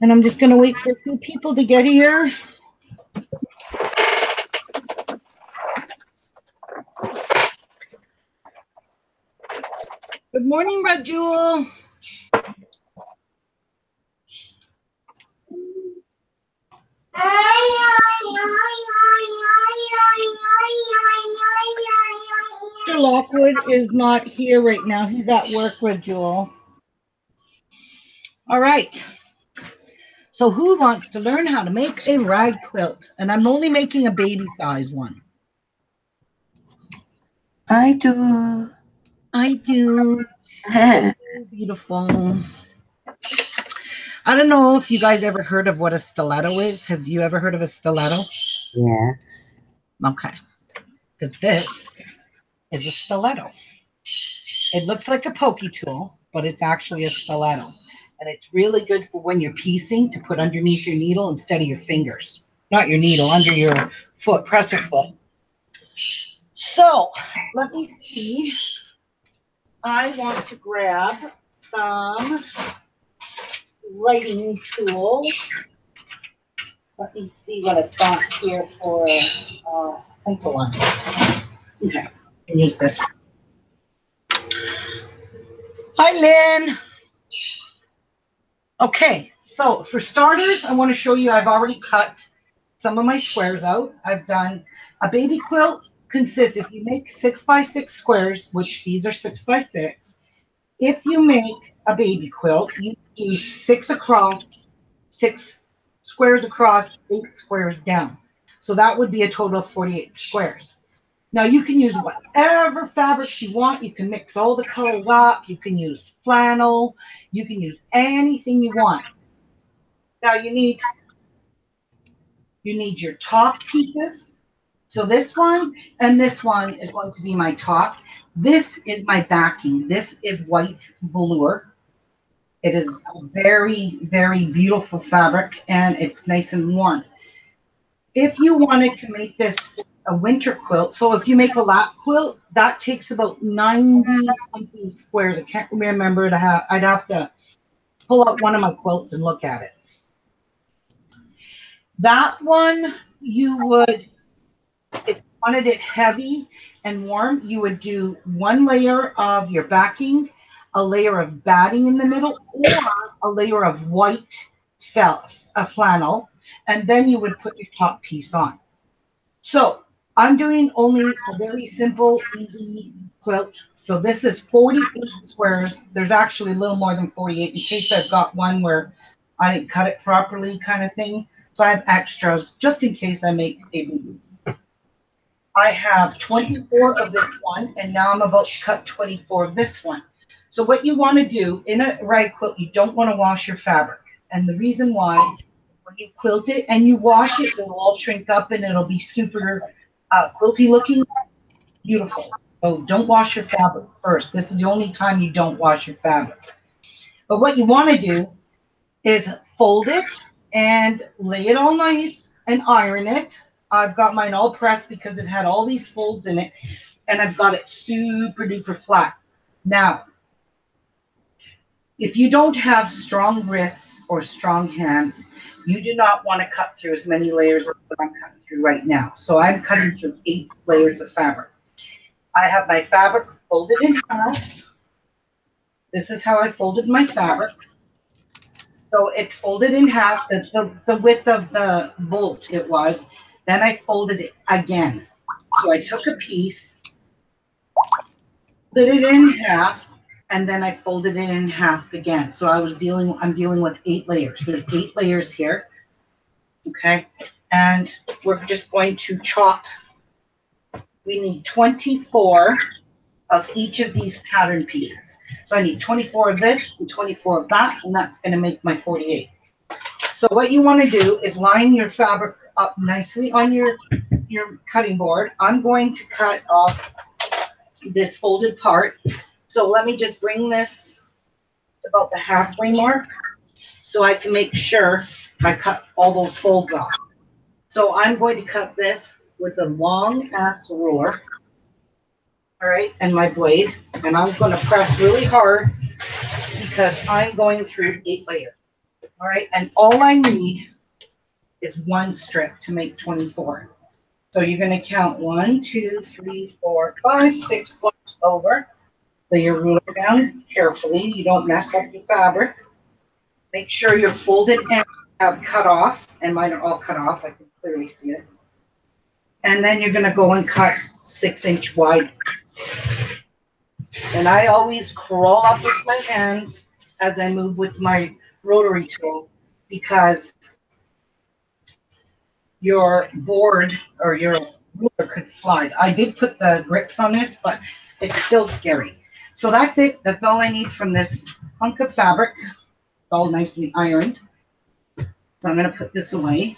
And I'm just going to wait for a few people to get here. Good morning, Red Jewel. Mr. Lockwood is not here right now. He's at work, Red Jewel. All right. So who wants to learn how to make a rag quilt? And I'm only making a baby size one. I do. I do. So beautiful. I don't know if you guys ever heard of what a stiletto is. Have you ever heard of a stiletto? Yes. Okay. Because this is a stiletto. It looks like a pokey tool, but it's actually a stiletto. And it's really good for when you're piecing to put underneath your needle instead of your fingers. Not your needle, under your foot, presser foot. So let me see. I want to grab some writing tools. Let me see what I've got here for pencil line. Okay, I can use this one. Hi, Lynn. Okay, so for starters, I want to show you I've already cut some of my squares out. I've done a baby quilt consists, if you make 6x6 squares, which these are 6x6, if you make a baby quilt, you do 6 across, 6 squares across, 8 squares down. So that would be a total of 48 squares. Now you can use whatever fabrics you want. You can mix all the colors up. You can use flannel. You can use anything you want. Now you need your top pieces. So this one and this one is going to be my top. This is my backing. This is white velour. It is a very, very beautiful fabric, and it's nice and warm. If you wanted to make this a winter quilt, so if you make a lap quilt, that takes about 90 something squares. I can't remember to have. I'd have to pull out one of my quilts and look at it. That one, you would, if you wanted it heavy and warm, you would do one layer of your backing, a layer of batting in the middle, or a layer of white flannel, and then you would put your top piece on. So I'm doing only a very simple, easy quilt. So this is 48 squares. There's actually a little more than 48 in case I've got one where I didn't cut it properly kind of thing. So I have extras just in case I make a boo-boo. I have 24 of this one, and now I'm about to cut 24 of this one. So what you want to do in a rag quilt, you don't want to wash your fabric. And the reason why, when you quilt it and you wash it, it'll all shrink up and it'll be super quilty looking, beautiful. So don't wash your fabric first. This is the only time you don't wash your fabric. But what you want to do is fold it and lay it all nice and iron it. I've got mine all pressed because it had all these folds in it, and I've got it super duper flat. Now, if you don't have strong wrists or strong hands, you do not want to cut through as many layers as I'm cutting through right now. So I'm cutting through 8 layers of fabric. I have my fabric folded in half. This is how I folded my fabric. So it's folded in half, the width of the bolt it was. Then I folded it again. So I took a piece, split it in half, and then I folded it in half again. So I'm dealing with 8 layers. There's 8 layers here. Okay. And we're just going to chop. We need 24 of each of these pattern pieces. So I need 24 of this and 24 of that, and that's going to make my 48. So what you want to do is line your fabric up nicely on your cutting board. I'm going to cut off this folded part. So let me just bring this about the halfway mark so I can make sure I cut all those folds off. So I'm going to cut this with a long ass ruler, all right, and my blade, and I'm going to press really hard because I'm going through 8 layers. All right, and all I need is 1 strip to make 24. So you're going to count 1, 2, 3, 4, 5, 6 points over. Lay your ruler down carefully. You don't mess up your fabric. Make sure your folded ends have cut off, and mine are all cut off. I can clearly see it. And then you're going to go and cut 6-inch wide. And I always crawl up with my hands as I move with my rotary tool because your board or your ruler could slide. I did put the grips on this, but it's still scary. So that's it. That's all I need from this hunk of fabric. It's all nicely ironed. So I'm going to put this away.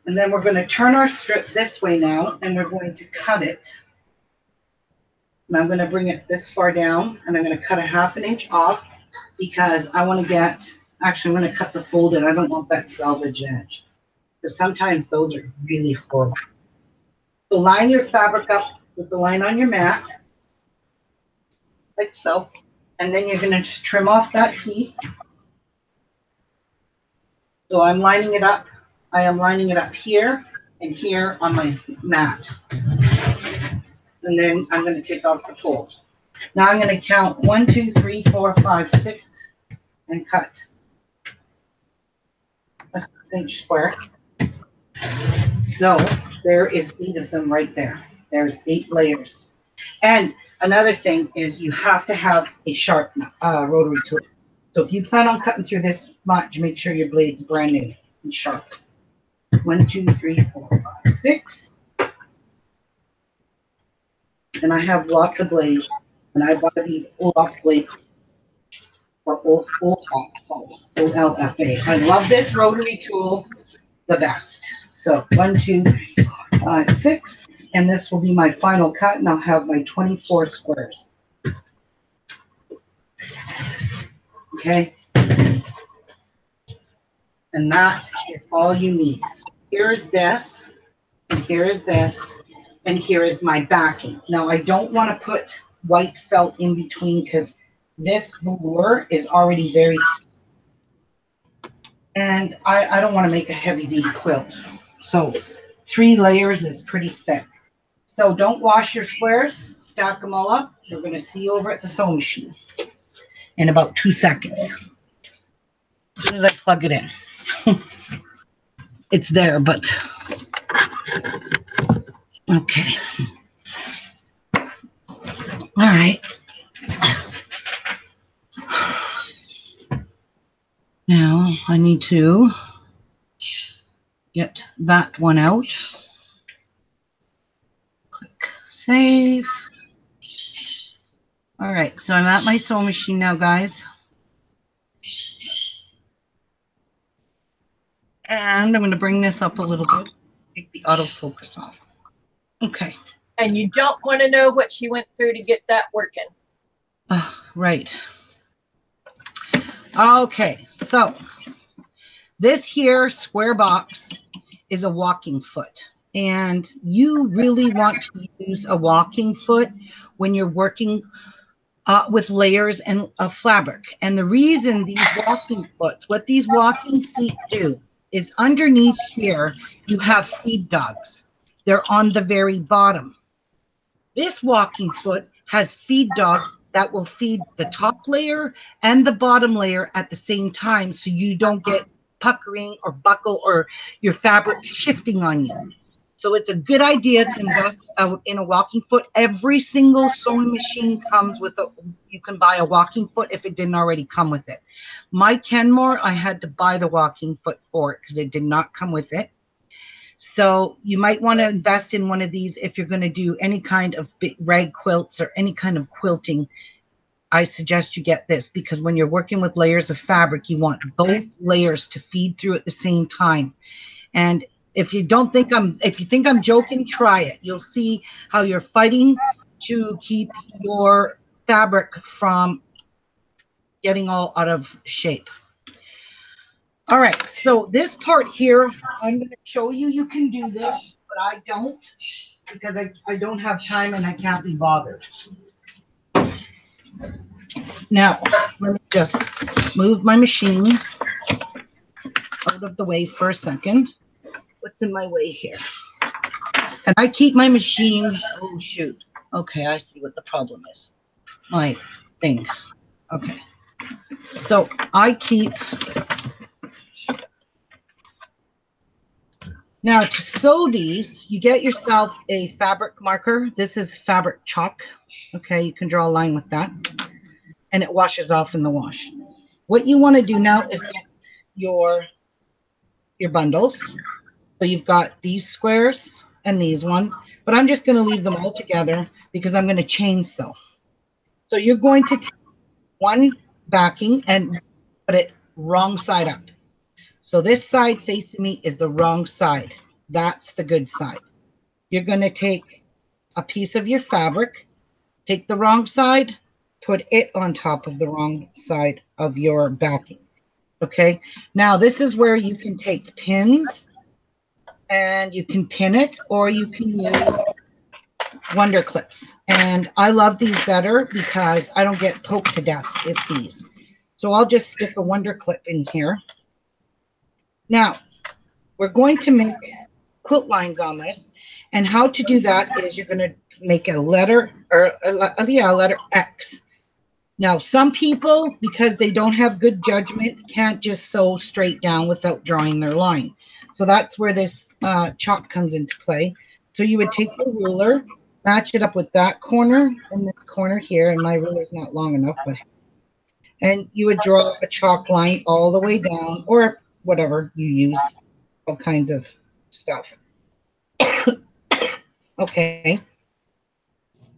And then we're going to turn our strip this way now, and we're going to cut it. And I'm going to bring it this far down, and I'm going to cut a 1/2 inch off because I want to get, actually I'm going to cut the folded. I don't want that selvage edge because sometimes those are really horrible. So line your fabric up with the line on your mat, like so. And then you're going to just trim off that piece. So I'm lining it up. I am lining it up here and here on my mat. And then I'm going to take off the fold. Now I'm going to count 1, 2, 3, 4, 5, 6 and cut a 6-inch square. So there is 8 of them right there. There's 8 layers. And another thing is you have to have a sharp rotary tool. So if you plan on cutting through this much, make sure your blade's brand new and sharp. 1, 2, 3, 4, 5, 6. And I have lots of blades. And I buy these Olaf blades for OLFA. I love this rotary tool the best. So 1, 2, 3, 4, 5, 6. And this will be my final cut, and I'll have my 24 squares. Okay. And that is all you need. So here's this, and here is this, and here is my backing. Now, I don't want to put white felt in between because this velour is already very, and I don't want to make a heavy duty quilt. So 3 layers is pretty thick. So don't wash your squares, stack them all up. You're going to see over at the sewing machine in about 2 seconds. As soon as I plug it in. It's there, but okay. All right. Now I need to get that one out. Click save. All right, so I'm at my sewing machine now, guys. And I'm going to bring this up a little bit. Take the autofocus off. Okay. And you don't want to know what she went through to get that working. Right. Okay, so this here square box is a walking foot. And you really want to use a walking foot when you're working with layers and of fabric. And the reason these walking foots, what these walking feet do, is underneath here, you have feed dogs. They're on the very bottom. This walking foot has feed dogs that will feed the top layer and the bottom layer at the same time, so you don't get puckering or buckle or your fabric shifting on you. So it's a good idea to invest out in a walking foot. Every single sewing machine comes with you can buy a walking foot if it didn't already come with it. My Kenmore, I had to buy the walking foot for it because it did not come with it. So you might want to invest in one of these if you're going to do any kind of rag quilts or any kind of quilting. I suggest you get this because when you're working with layers of fabric, you want both layers to feed through at the same time. And if you think I'm joking, try it. You'll see how you're fighting to keep your fabric from getting all out of shape. All right, so this part here, I'm going to show you. You can do this, but I don't because I don't have time and I can't be bothered. Now, let me just move my machine out of the way for a second. What's in my way here? And I keep my machine, oh shoot. Okay, I see what the problem is. My thing. Okay. So I keep, now to sew these, you get yourself a fabric marker. This is fabric chalk. Okay, you can draw a line with that. And it washes off in the wash. What you want to do now is get your bundles. So you've got these squares and these ones, but I'm just going to leave them all together because I'm going to chain sew. So you're going to take one backing and put it wrong side up. So this side facing me is the wrong side. That's the good side. You're going to take a piece of your fabric, take the wrong side, put it on top of the wrong side of your backing. Okay. Now this is where you can take pins and you can pin it, or you can use Wonder Clips. And I love these better because I don't get poked to death with these. So I'll just stick a Wonder Clip in here. Now, we're going to make quilt lines on this. And how to do that is you're going to make a letter, or a letter X. Now, some people, because they don't have good judgment, can't just sew straight down without drawing their line. So that's where this chalk comes into play. So you would take your ruler, match it up with that corner and this corner here, and my ruler's not long enough, but and you would draw a chalk line all the way down, or whatever you use, all kinds of stuff. Okay.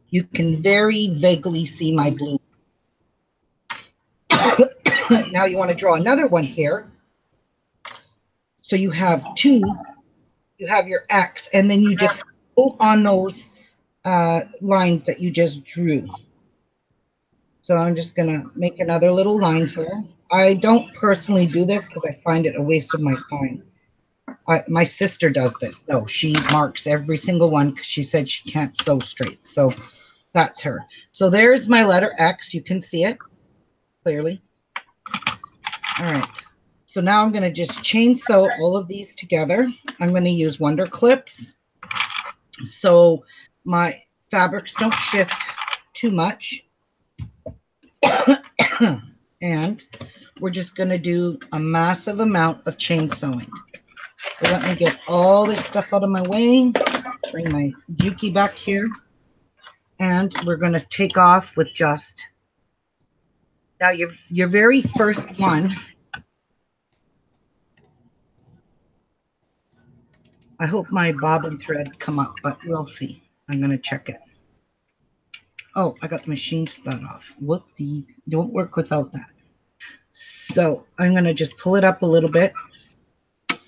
You can very vaguely see my blue. Now you want to draw another one here. So you have two, you have your X, and then you just go on those lines that you just drew. So I'm just going to make another little line here. I don't personally do this because I find it a waste of my time. My sister does this. So she marks every single one because she said she can't sew straight. So that's her. So there's my letter X. You can see it clearly. All right. So now I'm going to just chain sew all of these together. I'm going to use Wonder Clips so my fabrics don't shift too much. And we're just going to do a massive amount of chain sewing. So let me get all this stuff out of my way. Bring my Juki back here. And we're going to take off with just, now your very first one. I hope my bobbin thread come up, but we'll see. I'm going to check it. Oh, I got the machine start off. Whoopsie. Don't work without that. So I'm going to just pull it up a little bit.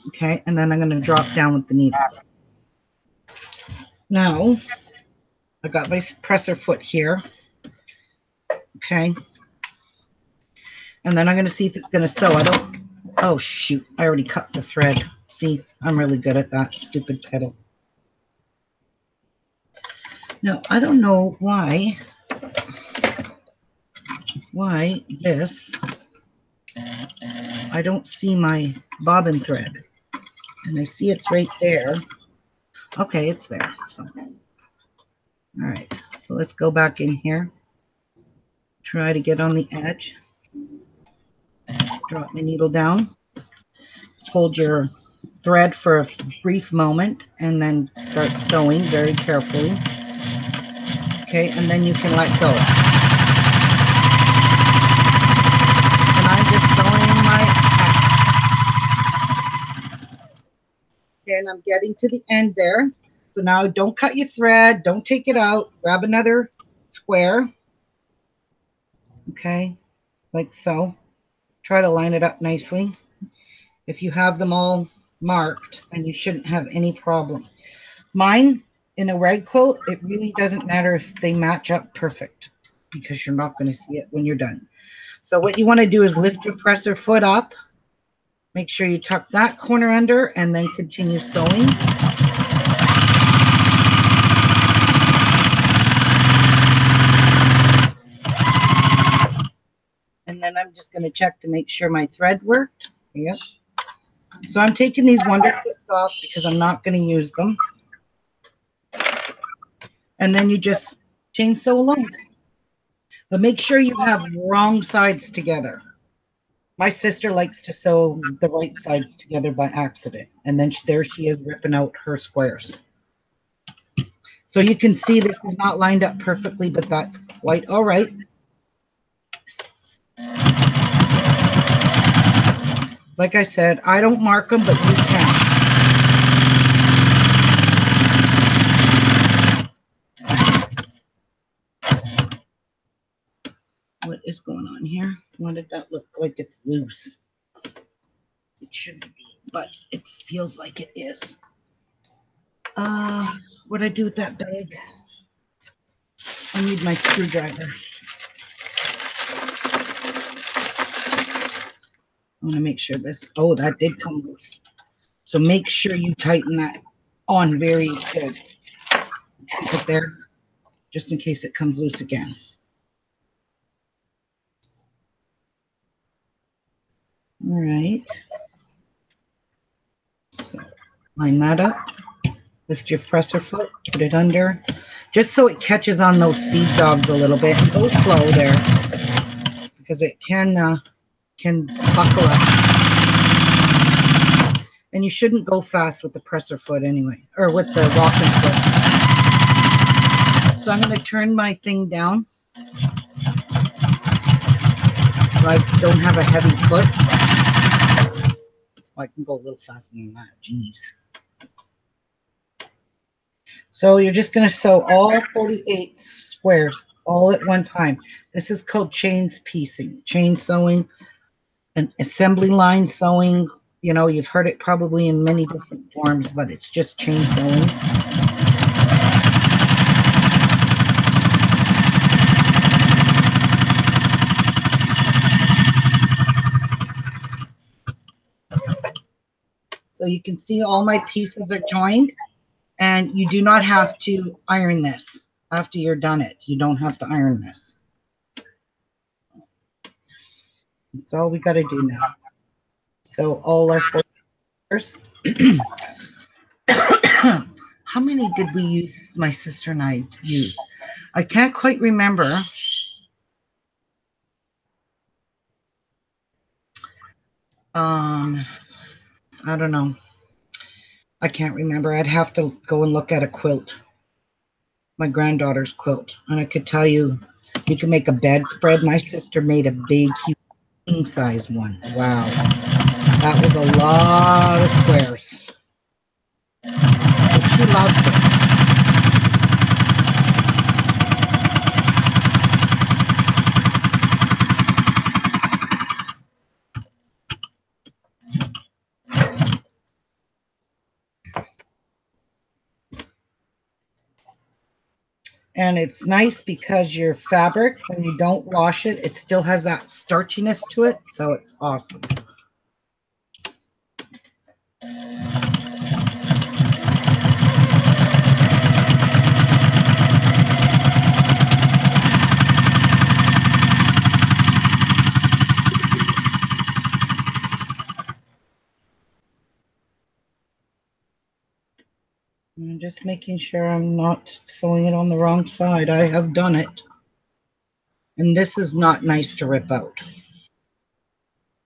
Okay, and then I'm going to drop down with the needle. Now, I got my presser foot here. Okay. And then I'm going to see if it's going to sew. I don't, oh shoot, I already cut the thread. See, I'm really good at that, stupid pedal. Now, I don't know why this, I don't see my bobbin thread. And I see it's right there. Okay, it's there. So, all right, so let's go back in here. Try to get on the edge. Drop my needle down. Hold your thread for a brief moment and then start sewing very carefully. Okay, and then you can let go. And I'm just sewing my X. Okay, and I'm getting to the end there. So now don't cut your thread, don't take it out. Grab another square. Okay, like so. Try to line it up nicely. If you have them all marked, and you shouldn't have any problem. Mine, in a rag quilt, it really doesn't matter if they match up perfect because you're not going to see it when you're done. So what you want to do is lift your presser foot up. Make sure you tuck that corner under and then continue sewing. then I'm just going to check to make sure my thread worked. Yep. So I'm taking these wonder clips off because I'm not going to use them. And then you just chain sew along. But make sure you have wrong sides together. My sister likes to sew the right sides together by accident. And then there she is ripping out her squares. So you can see this is not lined up perfectly, but that's quite all right. Like I said, I don't mark them, but you can. What is going on here? Why did that look like it's loose? It shouldn't be, but it feels like it is. What'd I do with that bag? I need my screwdriver. I want to make sure this, oh, that did come loose. So make sure you tighten that on very good. Keep it there, just in case it comes loose again. All right. So line that up. Lift your presser foot, put it under, just so it catches on those feed dogs a little bit. And go slow there, because it can buckle up. And you shouldn't go fast with the presser foot anyway, or with the walking foot. So I'm going to turn my thing down so I don't have a heavy foot. Oh, I can go a little faster than that. Jeez. So you're just going to sew all 48 squares all at one time. This is called chain sewing, and assembly line sewing. You know, you've heard it probably in many different forms, but it's just chain sewing. So you can see all my pieces are joined, and you do not have to iron this after you're done it. You don't have to iron this. That's all we got to do now. So all our fours. How many did we use, my sister and I use? I can't quite remember. I don't know. I can't remember. I'd have to go and look at a quilt, my granddaughter's quilt, and I could tell you, you can make a bedspread. My sister made a big, huge, king-size one. Wow, that was a lot of squares. But she loves it. And it's nice because your fabric, when you don't wash it, it still has that starchiness to it, so it's awesome. I'm just making sure I'm not sewing it on the wrong side. I have done it. And this is not nice to rip out.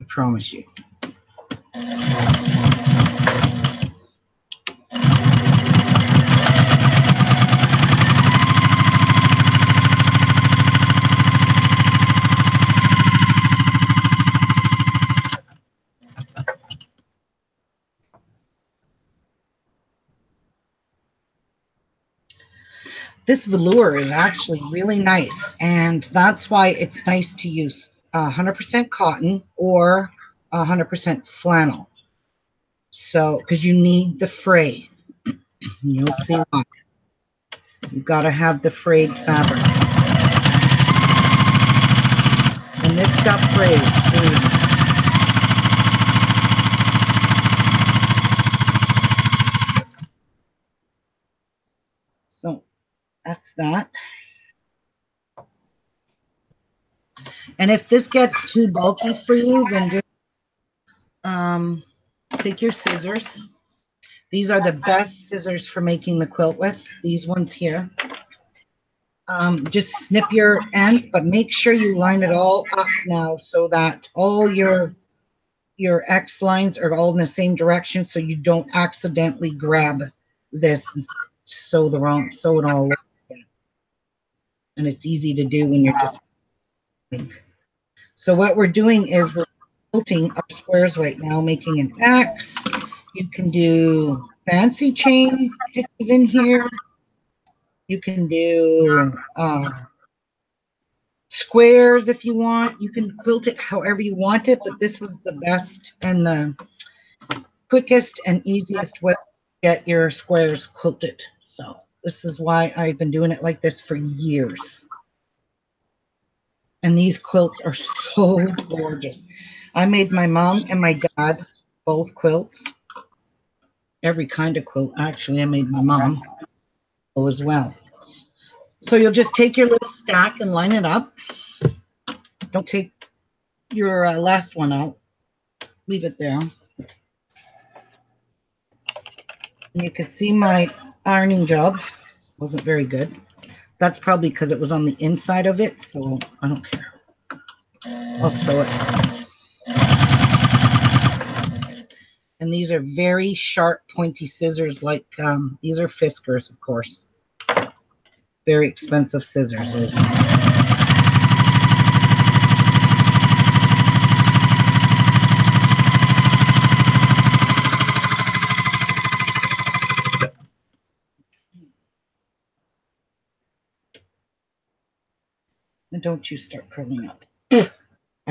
I promise you. This velour is actually really nice, and that's why it's nice to use 100% cotton or 100% flannel. So, because you need the fray. You'll see why. You've got to have the frayed fabric. And this stuff frays. So, that's that. And if this gets too bulky for you, then just take your scissors. These are the best scissors for making the quilt with, these ones here. Just snip your ends, but make sure you line it all up now so that all your X lines are all in the same direction, so you don't accidentally grab this and sew it all. And it's easy to do when you're just. So what we're doing is we're quilting our squares right now, making an X. You can do fancy chain stitches in here. You can do squares if you want. You can quilt it however you want it, but this is the best and the quickest and easiest way to get your squares quilted. So this is why I've been doing it like this for years. And these quilts are so gorgeous. I made my mom and my dad both quilts. Every kind of quilt. Actually, I made my mom as well. So you'll just take your little stack and line it up. Don't take your last one out. Leave it there. And you can see my ironing job wasn't very good. That's probably because it was on the inside of it, so I don't care. I'll sew it. And these are very sharp, pointy scissors, like these are Fiskars, of course. Very expensive scissors. And don't you start curling up. I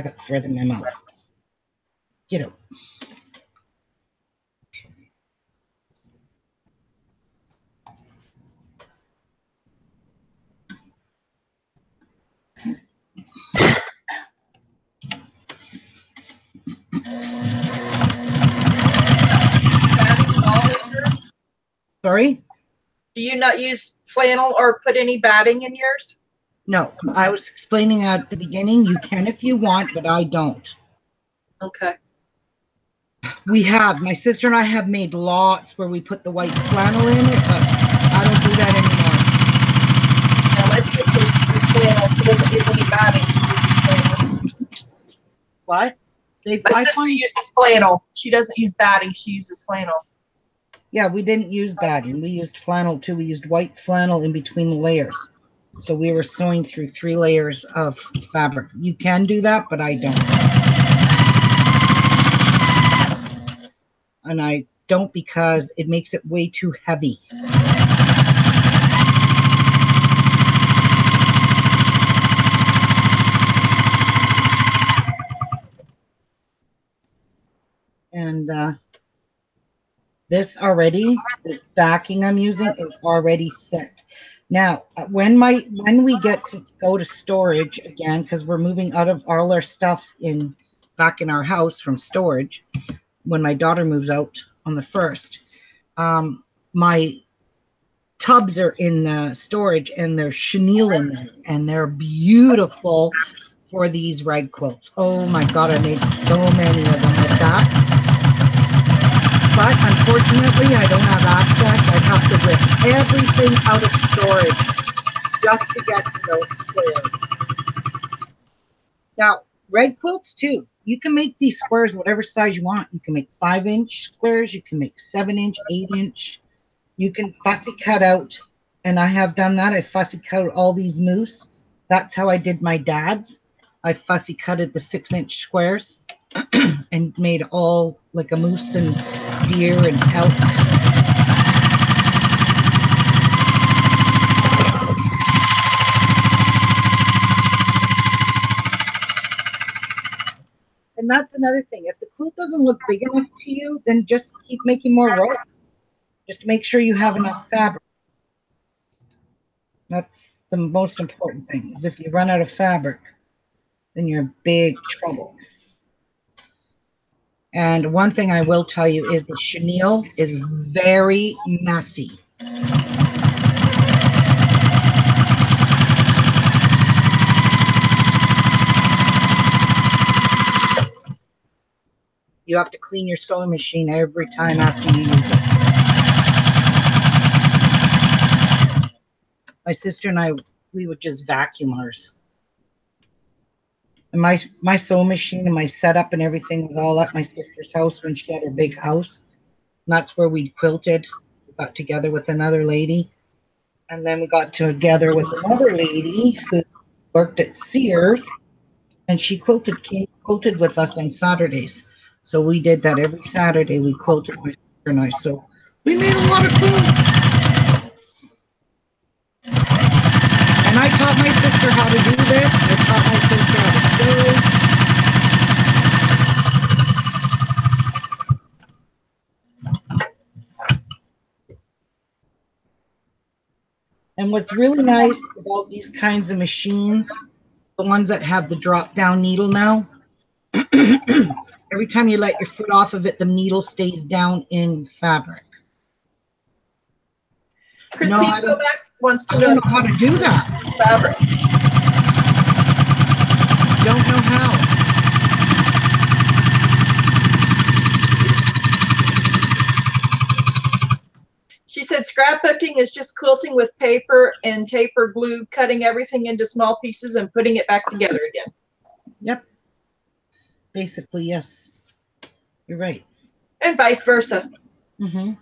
got thread in my mouth. Get out. Sorry? Do you not use flannel or put any batting in yours? No, I was explaining at the beginning. You can if you want, but I don't. Okay. My sister and I have made lots where we put the white flannel in it, but I don't do that anymore. Now let's just use flannel. She doesn't use any batting. She uses flannel. What? My sister uses flannel. She doesn't use batting. She uses flannel. Yeah, we didn't use batting. We used flannel too. We used white flannel in between the layers. So we were sewing through 3 layers of fabric. You can do that, but I don't. And I don't because it makes it way too heavy. And this backing I'm using is already set. Now, when we get to go to storage again, because we're moving out of all our stuff back in our house from storage, when my daughter moves out on the 1st, my tubs are in the storage and they're chenille in them, and they're beautiful for these rag quilts. Oh my God, I made so many of them with that. But unfortunately, I don't have access. I'd have to rip everything out of storage just to get to those squares. Now, rag quilts too. You can make these squares whatever size you want. You can make 5-inch squares. You can make 7-inch, 8-inch. You can fussy cut out, and I have done that. I fussy cut all these moose. That's how I did my dad's. I fussy cutted the 6-inch squares and made all like a moose and deer and elk. And that's another thing. If the quilt doesn't look big enough to you, then just keep making more rope. Just make sure you have enough fabric. That's the most important thing. Is if you run out of fabric, then you're in big trouble. And one thing I will tell you is the chenille is very messy. You have to clean your sewing machine every time after you use it. My sister and I, we would just vacuum ours. And my sewing machine and my setup and everything was all at my sister's house when she had her big house. And that's where we quilted. We got together with another lady. And then we got together with another lady who worked at Sears. And she quilted with us on Saturdays. So we did that every Saturday. We quilted, my sister and I. So we made a lot of quilts. And I taught my sister how to do this. I taught my sister how to sew. And what's really nice about these kinds of machines, the ones that have the drop down needle now, every time you let your foot off of it, the needle stays down in fabric. Christine, No, I go back, wants to don't know how to do that. Fabric. Don't know how. She said scrapbooking is just quilting with paper and taper glue, cutting everything into small pieces and putting it back together again. Yep. Basically, yes. You're right. And vice versa. Mm-hmm.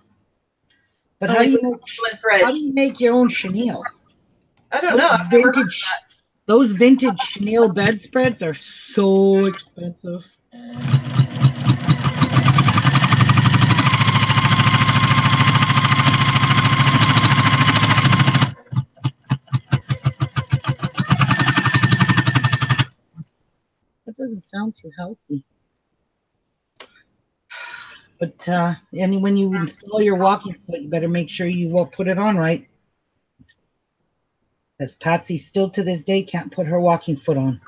But Only how with needle and thread. do you make your own chenille? I don't know. I've never heard of that. Those vintage chenille bedspreads are so expensive. That doesn't sound too healthy. But and when you install your walking foot, you better make sure you will put it on right. As Patsy still to this day can't put her walking foot on.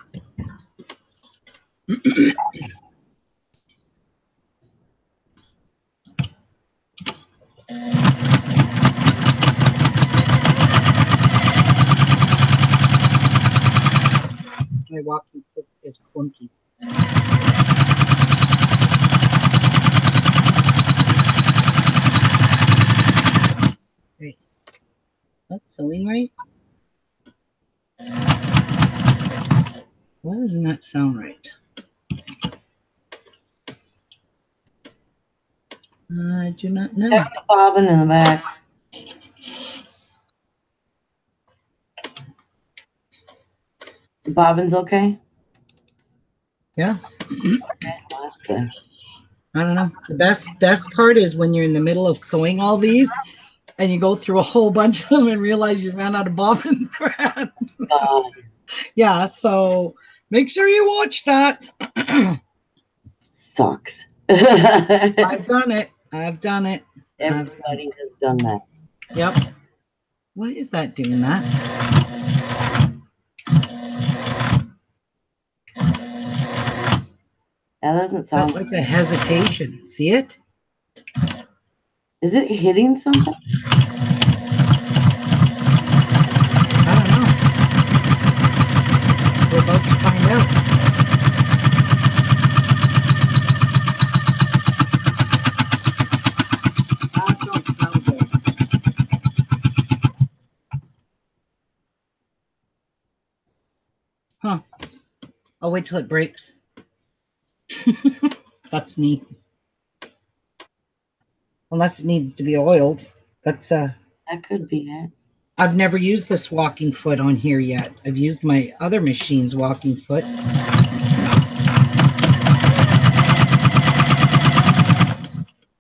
My walking foot is clunky. Right. That's sewing right. Why doesn't that sound right? I do not know. Have the bobbin in the back. The bobbin's okay? Yeah. Okay, well, that's good. I don't know. The best part is when you're in the middle of sewing all these and you go through a whole bunch of them and realize you ran out of bobbin thread. Yeah, so make sure you watch that. Sucks. I've done it. I've done it. Everybody has done that. Yep. Why is that doing that? That doesn't sound like a hesitation. See it? Is it hitting something? I don't know. We're about to find out. That don't sound good. Huh. I'll wait till it breaks. That's neat. Unless it needs to be oiled. That's that could be it. I've never used this walking foot on here yet. I've used my other machine's walking foot.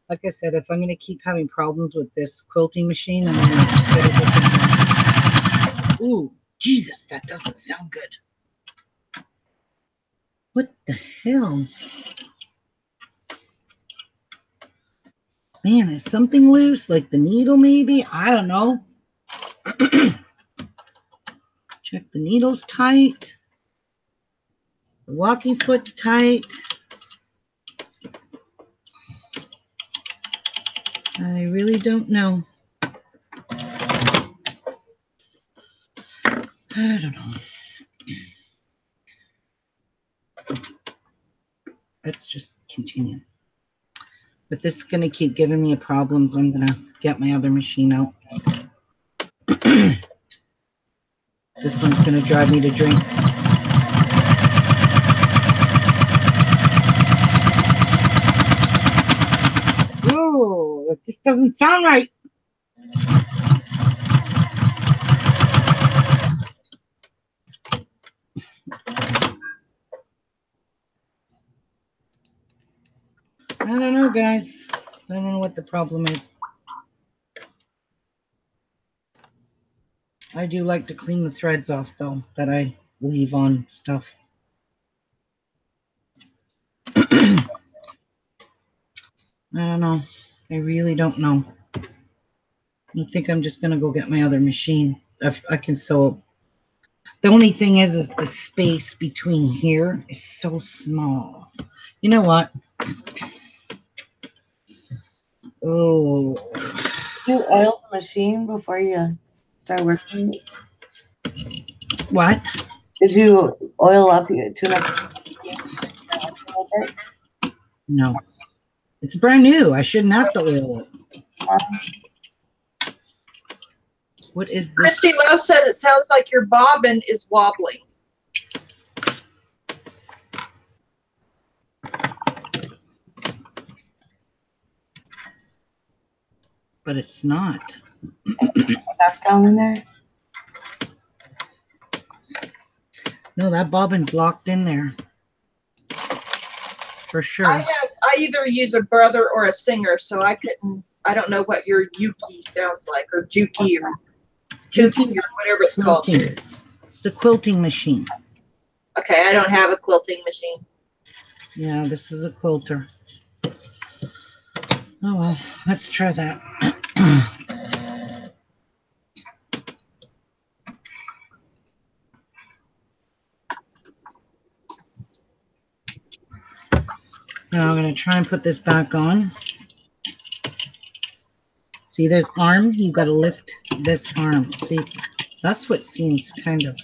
Like I said, if I'm going to keep having problems with this quilting machine, I'm going to get a different one. Ooh, Jesus, that doesn't sound good. What the hell? Man, is something loose? Like the needle maybe? I don't know. Check the needle's tight. The walking foot's tight. I really don't know. I don't know. Let's just continue. But this is going to keep giving me problems. I'm going to get my other machine out. This one's going to drive me to drink. Oh, it just doesn't sound right. I don't know, guys. I don't know what the problem is. I do like to clean the threads off, though, that I leave on stuff. I don't know. I really don't know. I think I'm just going to go get my other machine. I can sew. The only thing is the space between here is so small. You know what? Oh. You oil the machine before you start working? What? Did you oil up your tune-up? No. It's brand new. I shouldn't have to oil it. What is this? Christy Love says it sounds like your bobbin is wobbling. But it's not. Back down in there? No, that bobbin's locked in there. For sure. I either use a brother or a singer, so I don't know what your Yuki sounds like, or Juki, or Juki, or whatever it's called. Quilting. It's a quilting machine. Okay, I don't have a quilting machine. Yeah, this is a quilter. Oh well, let's try that. Now I'm going to try and put this back on. See this arm? You've got to lift this arm. See, that's what seems kind of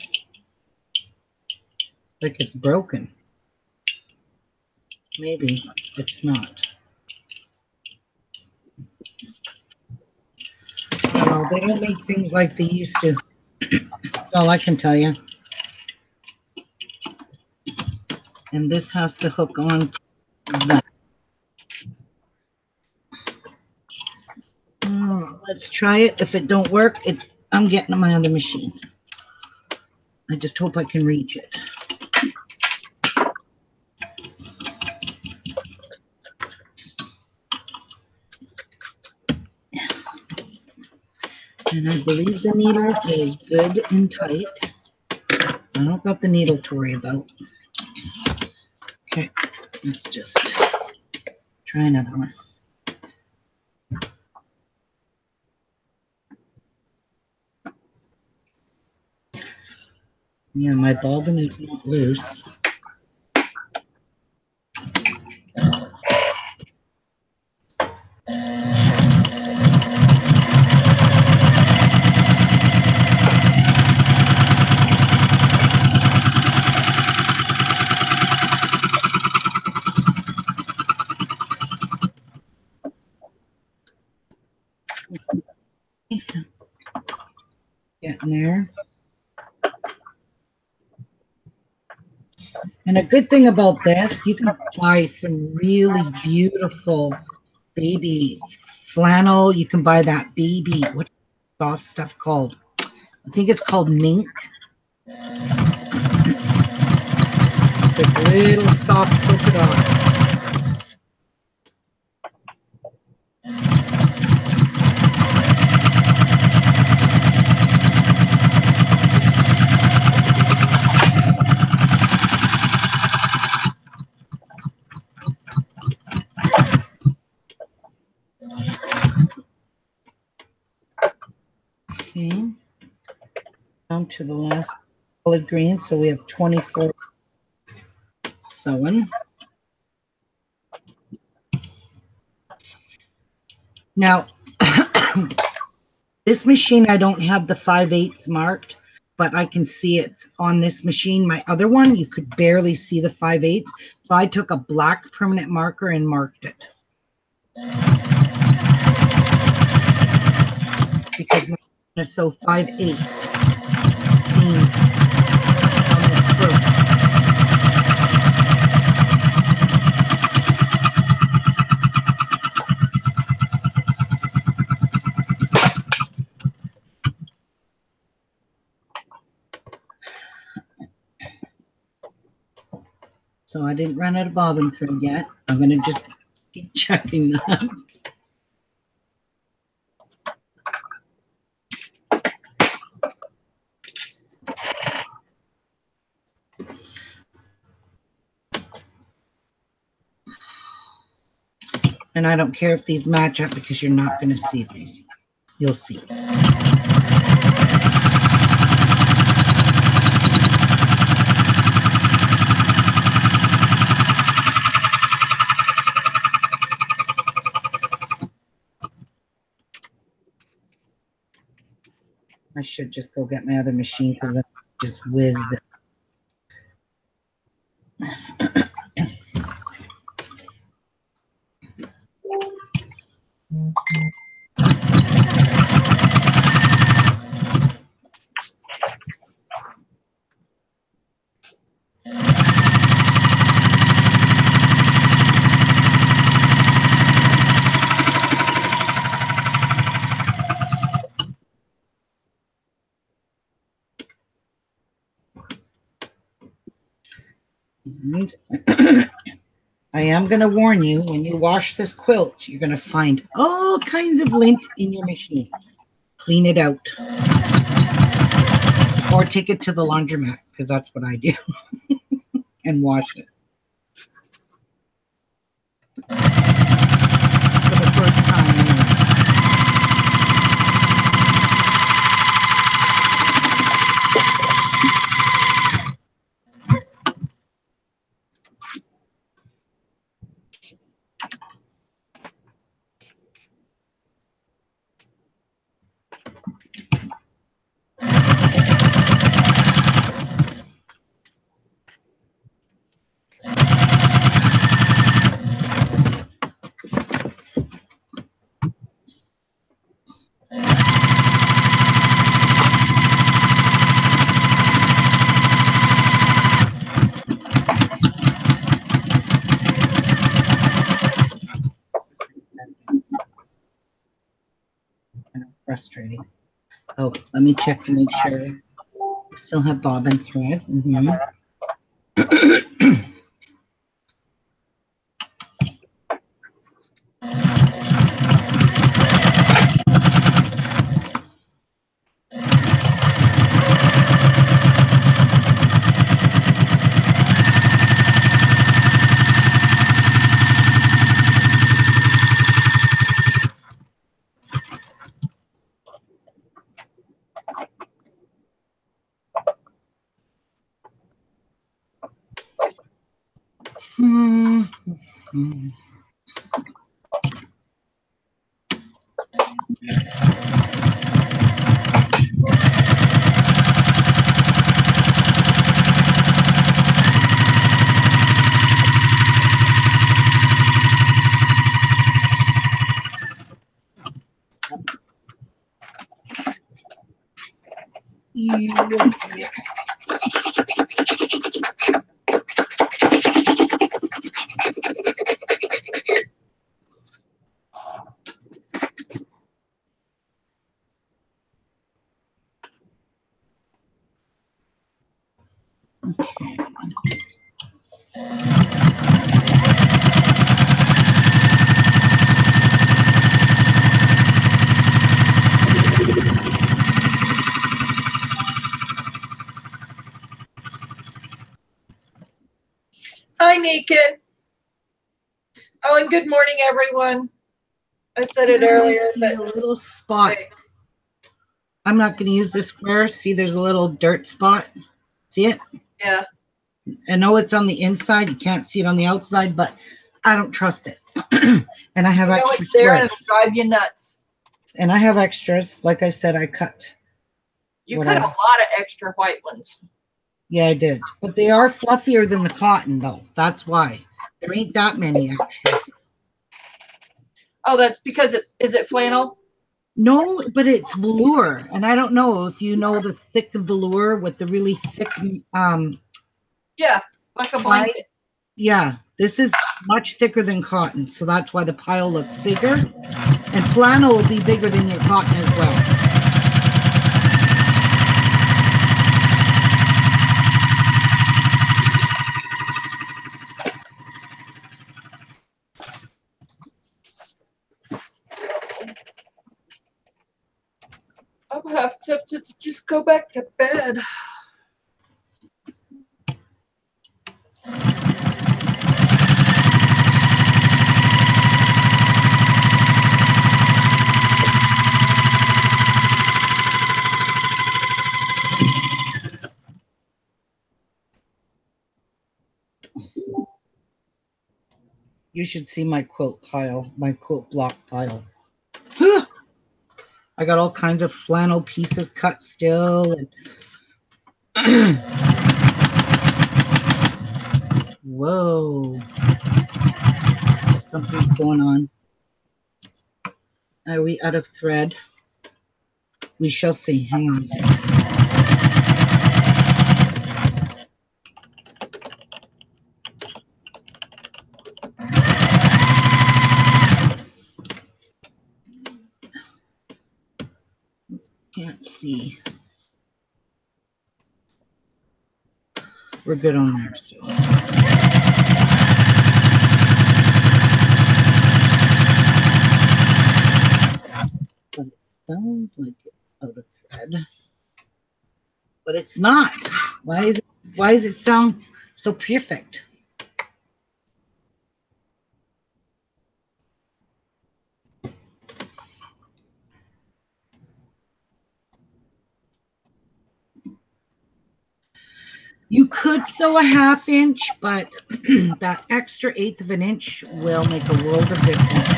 like it's broken. Maybe it's not. Oh, they don't make things like they used to. That's all I can tell you. And this has to hook on to that. Let's try it. If it don't work, I'm getting my other machine. I just hope I can reach it. And I believe the needle is good and tight. I don't got the needle to worry about. Okay, let's just try another one. Yeah, my bobbin is not loose. Getting there. And a good thing about this, you can buy some really beautiful baby flannel. You can buy that baby, what's soft stuff called? I think it's called mink. It's like little soft polka dots. Okay, down to the last colored green, so we have 24 sewing. Now, this machine, I don't have the 5/8 marked, but I can see it on this machine. My other one, you could barely see the 5/8, so I took a black permanent marker and marked it. Because we're going to sew 5/8 seams on this quilt. So I didn't run out of bobbin thread yet. I'm going to just keep checking that. And I don't care if these match up because you're not going to see these. You'll see. I should just go get my other machine because I just whizzed it. And I am going to warn you, when you wash this quilt, you're going to find all kinds of lint in your machine. Clean it out. Or take it to the laundromat, because that's what I do. And wash it. For the first time anyway. Frustrating. Oh, let me check to make sure. I still have bobbin thread. Hi, Nikin. Oh, and good morning, everyone. I said it earlier, but a little spot. I'm not going to use this square. See, there's a little dirt spot. See it? Yeah. I know it's on the inside. You can't see it on the outside, but I don't trust it. And I have extra it's there and squares. it'll drive you nuts. And I have extras. Like I said, I cut. You cut a lot of extra white ones. Yeah, I did. But they are fluffier than the cotton, though. That's why. There ain't that many extra. Oh, that's because is it flannel? No, but it's velour, and I don't know if you know the thick velour with the really thick Yeah, like a ply. blanket. Yeah, this is much thicker than cotton, so that's why the pile looks bigger. And flannel will be bigger than your cotton as well. I'll have to just go back to bed. You should see my quilt pile, my quilt block pile. I got all kinds of flannel pieces cut still. And whoa, something's going on. Are we out of thread? We shall see. Hang on. Can't see. We're good on there still. But it sounds like it's out of thread. But it's not. Why does it sound so perfect? You could sew a 1/2 inch, but that extra 1/8 of an inch will make a world of difference.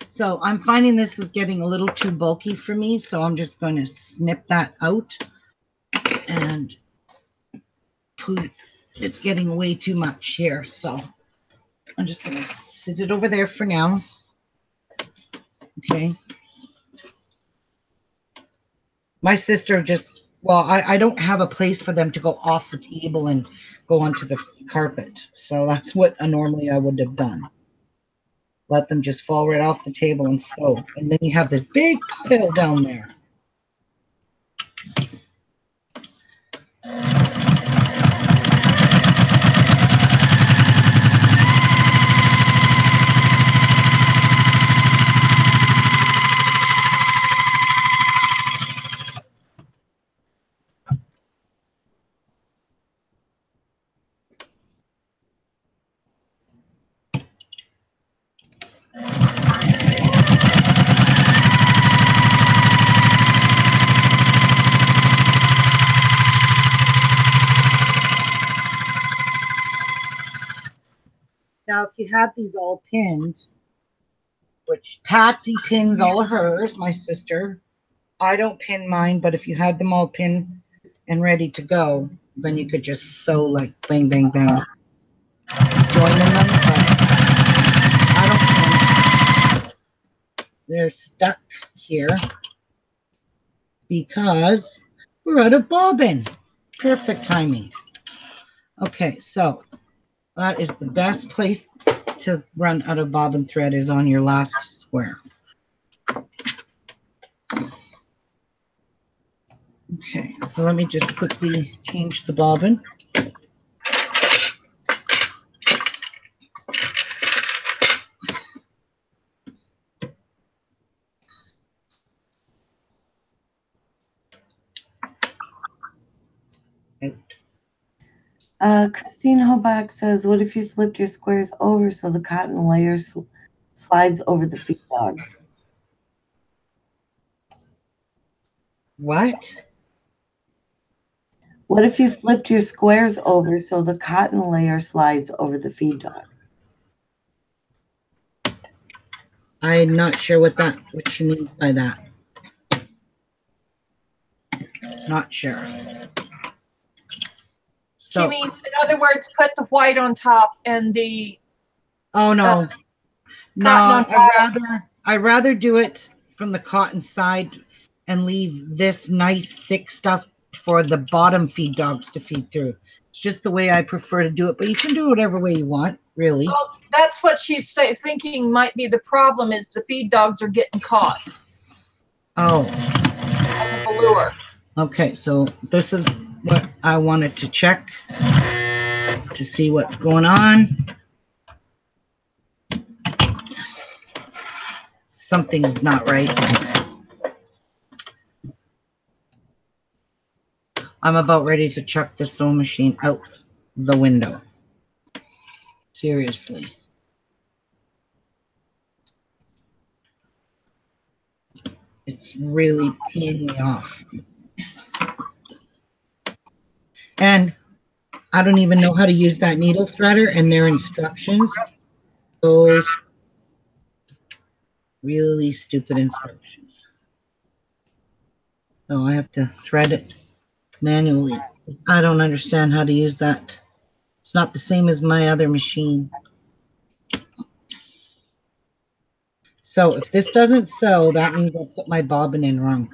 So I'm finding this is getting a little too bulky for me, so I'm just going to snip that out. And it's getting way too much here, so I'm just going to sit it over there for now. Okay. My sister just, well, I don't have a place for them to go off the table and go onto the carpet, so that's what normally I would have done. Let them just fall right off the table and sew, and then you have this big pile down there. Now, if you have these all pinned, which Patsy pins all of hers, my sister, I don't pin mine, but if you had them all pinned and ready to go, then you could just sew like bang, bang, bang, joining them, but I don't pin. They're stuck here because we're out of bobbin. Perfect timing. Okay, so that is the best place to run out of bobbin thread is on your last square. Okay, so let me just quickly change the bobbin. Christine Hoback says, what if you flipped your squares over so the cotton layer slides over the feed dogs? What? What if you flipped your squares over so the cotton layer slides over the feed dogs? I'm not sure what she means by that. Not sure. She means, in other words, put the white on top and the oh no, no, cotton on bottom. I'd rather do it from the cotton side and leave this nice thick stuff for the bottom feed dogs to feed through. It's just the way I prefer to do it, but you can do it whatever way you want, really. Well, that's what she's thinking might be the problem, is the feed dogs are getting caught. Oh. On the velour. Okay, so this is what I wanted to check to see what's going on. Something's not right. I'm about ready to chuck the sewing machine out the window. Seriously. It's really peeing me off. And I don't even know how to use that needle threader and their instructions. Those really stupid instructions. So I have to thread it manually. I don't understand how to use that. It's not the same as my other machine. So if this doesn't sew, that means I put my bobbin in wrong.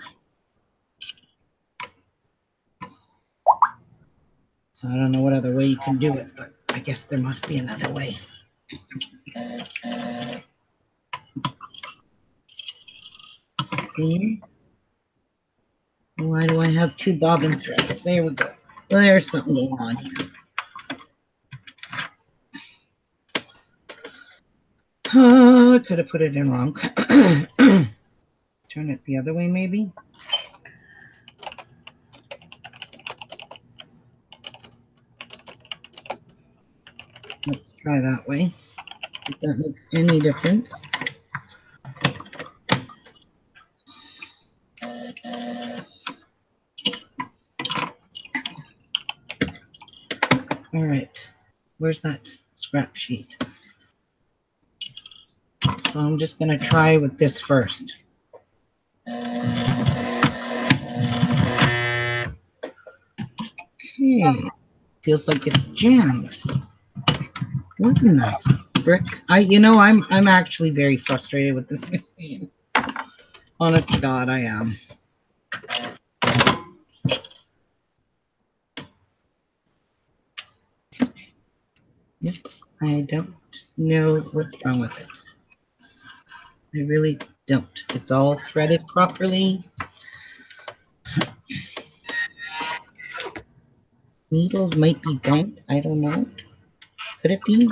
So I don't know what other way you can do it, but I guess there must be another way. See? Why do I have two bobbin threads? There we go. There's something going on here. Oh, I could have put it in wrong. Turn it the other way, maybe. Let's try that way, if that makes any difference. All right, where's that scrap sheet? So I'm just going to try with this first. Okay, feels like it's jammed. What in the frick? I'm actually very frustrated with this machine. Honest to God, I am. Yep, I don't know what's wrong with it. I really don't. It's all threaded properly. Needles might be bent. I don't know. Could it be?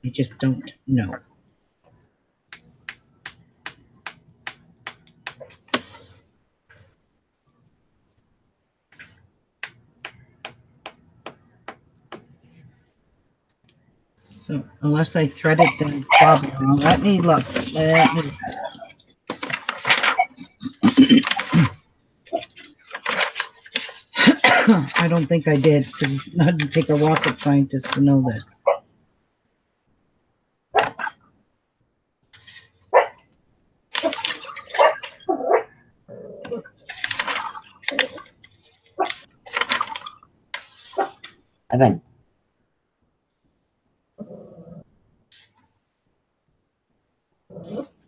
I just don't know. So unless I thread it, then probably wrong. Let me look. Let me. I don't think I did, because it doesn't take a rocket scientist to know this. Evan.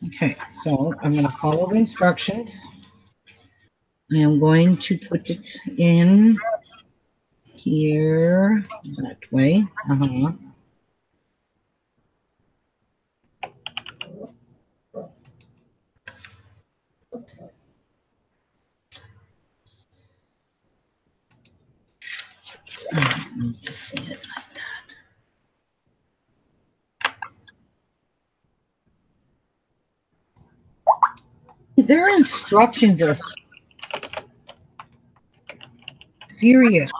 Okay, so I'm going to follow the instructions. I am going to put it in here that way. I need to see it like that. Their instructions are serious.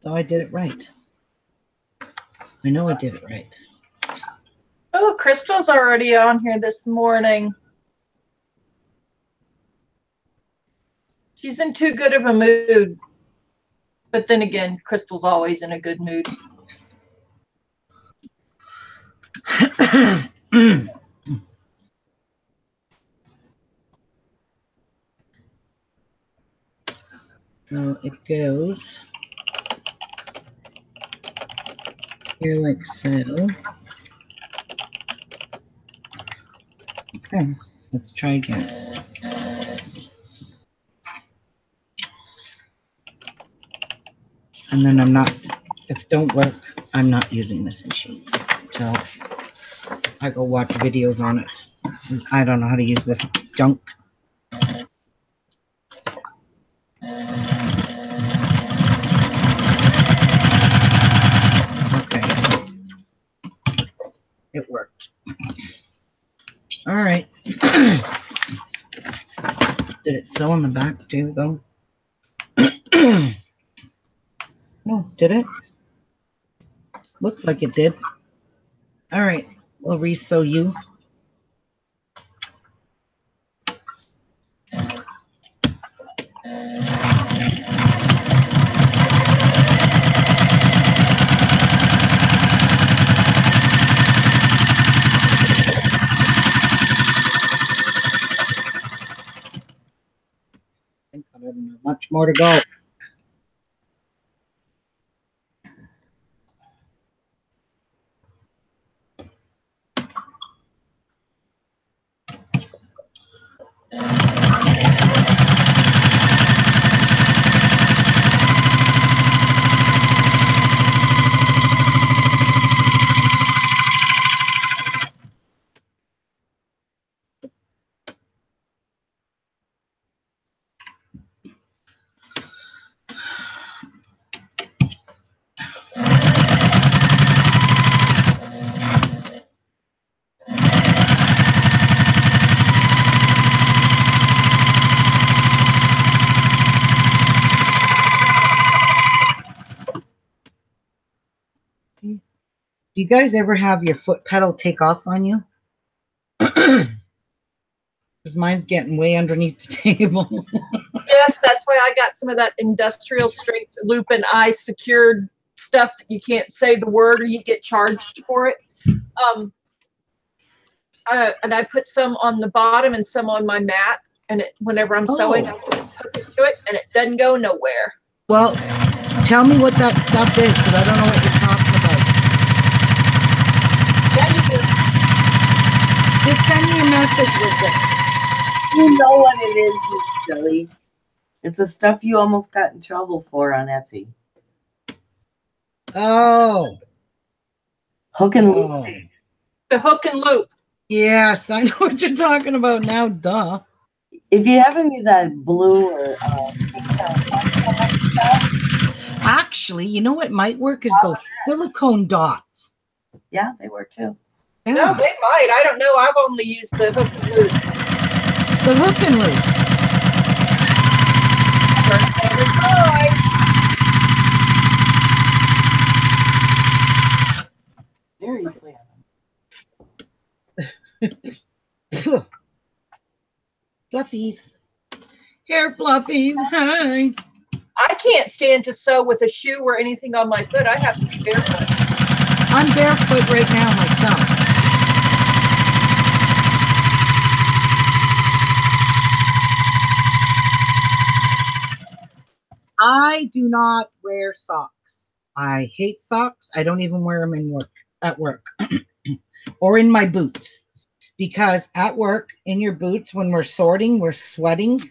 So I did it right. I know I did it right. Oh, Crystal's already on here this morning. She's in too good of a mood. But then again, Crystal's always in a good mood. So it goes here like so. Okay, let's try again. And then I'm not, if it don't work, I'm not using this machine. So I go watch videos on it. I don't know how to use this junk. Okay. It worked. All right. Did it sew on the back too, though? No, did it? Looks like it did. All right. We'll re-sew you. I think I have much more to go. Do you guys ever have your foot pedal take off on you? Because mine's getting way underneath the table. Yes, that's why I got some of that industrial strength loop and eye secured stuff that you can't say the word or you get charged for it. And I put some on the bottom and some on my mat. And whenever I'm sewing, I hook it to it and it doesn't go nowhere. Well, tell me what that stuff is, because I don't know what you're talking about. Yeah, you do. Just send me a message with it. You know what it is, you silly. It's the stuff you almost got in trouble for on Etsy. Oh. Hook and loop. The hook and loop. Yes, I know what you're talking about now. Duh. If you have any of that blue or Actually, you know what might work is those silicone dots. yeah, they work too. Yeah. No, they might. I don't know. I've only used the hook and loop. The hook and loop. First every time. Seriously. Fluffies. Hair fluffies. Hi. I can't stand to sew with a shoe or anything on my foot. I have to be barefoot. I'm barefoot right now myself. I do not wear socks. I hate socks. I don't even wear them at work or in my boots, because at work in your boots, when we're sorting, we're sweating,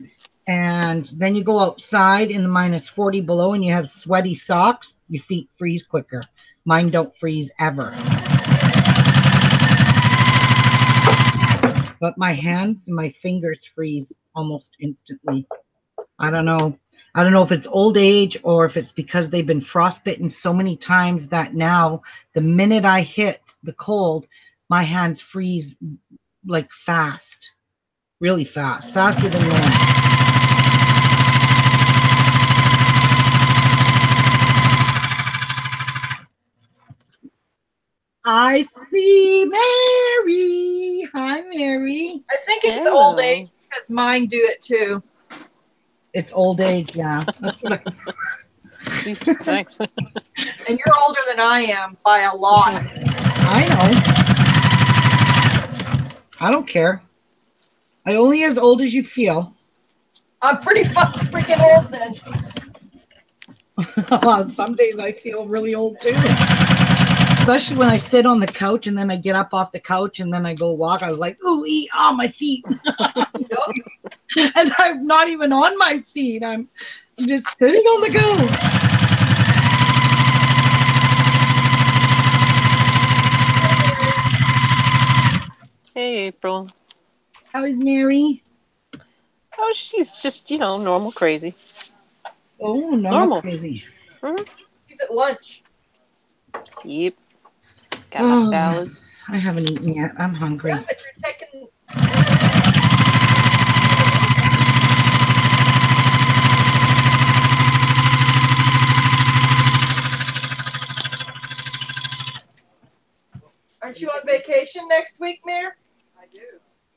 and then you go outside in the -40 below and you have sweaty socks, your feet freeze quicker. Mine don't freeze ever. But my hands and my fingers freeze almost instantly. I don't know. I don't know if it's old age or if it's because they've been frostbitten so many times that now the minute I hit the cold, my hands freeze like fast, really fast, faster than normal. I see Mary. Hi, Mary. I think it's old Hello. age because mine do it too. It's old age, yeah. That's what Geez, thanks. And you're older than I am by a lot. I know. I don't care. I only as old as you feel. I'm pretty fucking freaking old then. Some days I feel really old too. Especially when I sit on the couch and then I get up off the couch and then I go walk. I was like, ooh, my feet. And I'm not even on my feet. I'm just sitting on the couch. Hey, April. How is Mary? Oh, she's just, normal crazy. Oh, Normal. crazy. She's at lunch. Yep. Got my salad. I haven't eaten yet. I'm hungry. Yeah, but you're taking. Aren't you on vacation next week, Mayor? I do.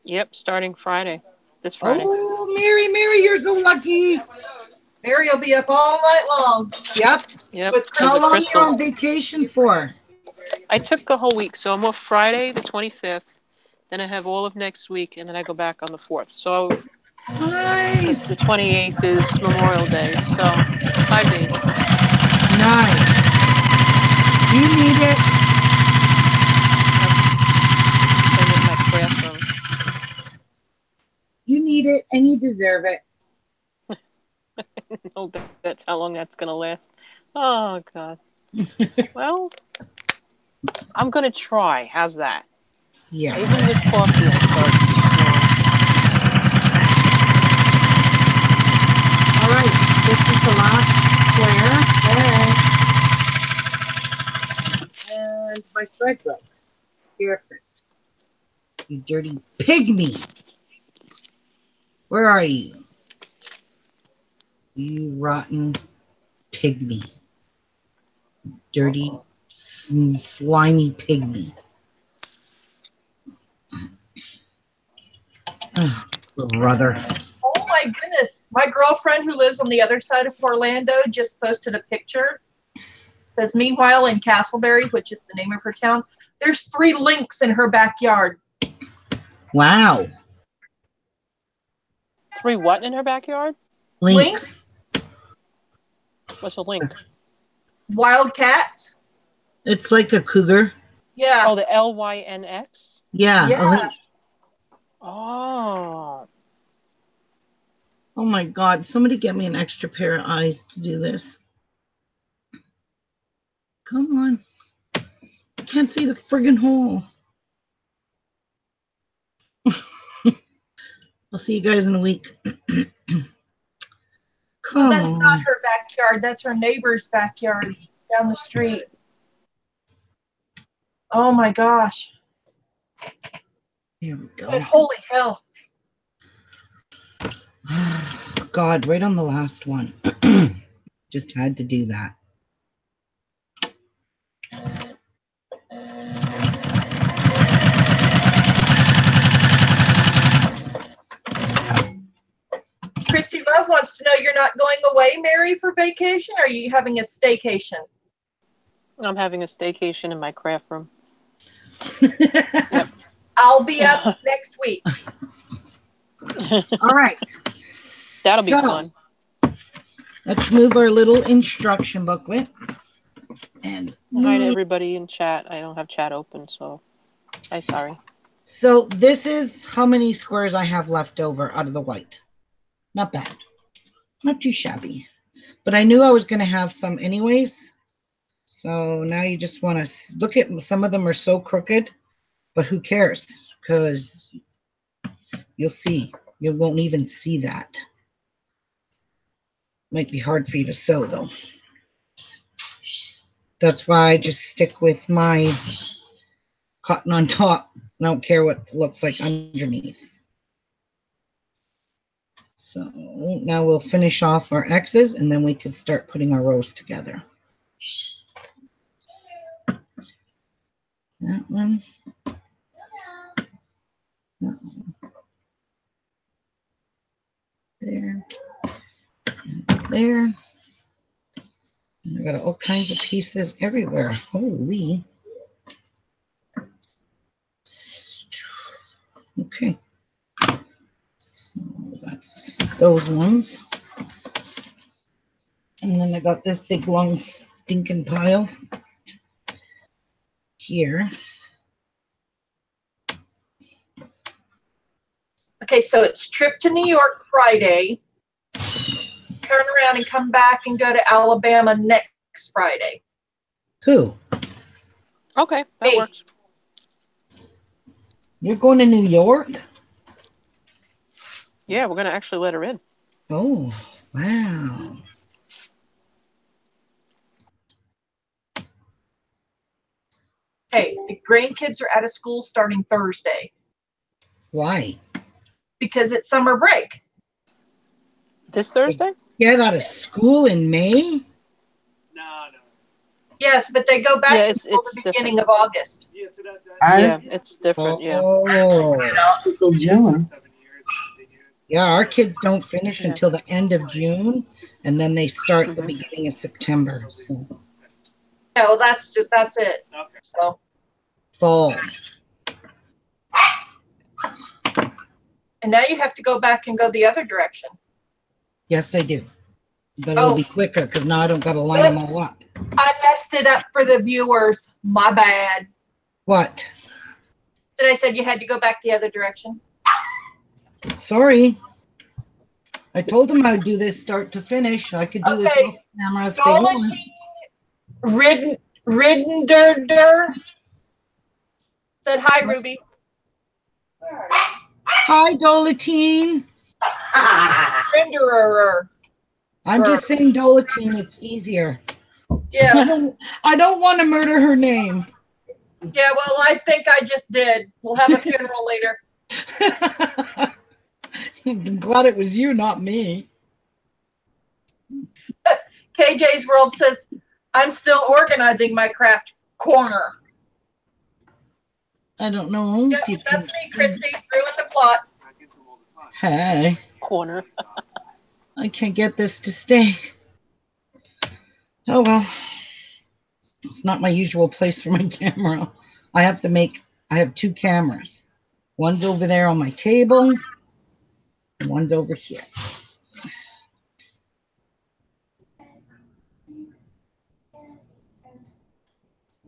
Yep, starting Friday. This Friday. Oh, Mary, you're so lucky. Mary will be up all night long. Yep. Yep. With How long are you Crystal. on vacation for? I took a whole week, so I'm off Friday, the 25th. Then I have all of next week, and then I go back on the 4th. So Nice. the 28th is Memorial Day, so 5 days. Nice. You need it. Spend it in my craft room. You need it, and you deserve it. No bets how long that's going to last. Oh, God. Well, I'm going to try. How's that? Yeah. Even with coffee, I start All right. This is the last square. And my thread broke. Perfect. You dirty pygmy. Where are you? You rotten pygmy. Dirty, slimy pygmy. Oh, brother. Oh my goodness. My girlfriend who lives on the other side of Orlando just posted a picture. It says, meanwhile, in Castleberry, which is the name of her town, there's 3 lynx in her backyard. Wow. 3 what in her backyard? Lynx? What's a link? Wild cats? It's like a cougar. Yeah. Oh, the LYNX? Yeah. Yeah. A link. Oh. Oh my God. Somebody get me an extra pair of eyes to do this. Come on. I can't see the friggin' hole. I'll see you guys in a week. Come That's on. not her backyard. That's her neighbor's backyard down the street. Oh my gosh. Here we go. But holy hell. God, right on the last one. Just had to do that. Christy Love wants to know, you're not going away, Mary, for vacation? Or are you having a staycation? I'm having a staycation in my craft room. Yep. I'll be up next week. All right. That'll be fun. Let's move our little instruction booklet. And Hi to everybody in chat. I don't have chat open, so I'm sorry. So this is how many squares I have left over out of the white. Not bad. Not too shabby. But I knew I was going to have some anyways. So now you just want to look at, some of them are so crooked, but who cares? Because you'll see. You won't even see that. Might be hard for you to sew though. That's why I just stick with my cotton on top. I don't care what it looks like underneath. So now we'll finish off our X's and then we can start putting our rows together. That one. That one. There. There. And I got all kinds of pieces everywhere. Holy. Okay. So that's those ones. And then I got this big long stinking pile here. Okay, so it's trip to New York Friday, turn around and come back and go to Alabama next Friday. Who? Okay, that Hey. works. You're going to New York? Yeah, we're gonna actually let her in. Oh, wow. Hey, the grandkids are out of school starting Thursday Why? because it's summer break. This Thursday? Get out of school in May? No. Yes, but they go back Yeah, to school it's the beginning of August. Yeah, so that Ours Yeah, it's different. Yeah. Oh. not until June. 7 years. They do. Yeah, our kids don't finish Yeah. until the end of June, and then they start the Mhm. beginning of September. So Yeah, well, that's it. Okay. So, fall. and now you have to go back and go the other direction. Yes, I do. But it'll be quicker because now I don't got to line them all up. I messed it up for the viewers. My bad. What? Did I said you had to go back the other direction? Sorry. I told them I would do this start to finish. I could do this Okay. off camera if they want. Riddenderder said hi, Ruby. Hi, Dolatine. Renderer. I'm just saying Dolatine. It's easier. Yeah. I don't want to murder her name. Yeah, well, I think I just did. We'll have a funeral later. I'm glad it was you, not me. KJ's World says, I'm still organizing my craft corner. I don't know. Yep, if you that's can me, Christy. Ruined the plot. Hey, Corner. I can't get this to stay. Oh well. It's not my usual place for my camera. I have two cameras. One's over there on my table, and one's over here.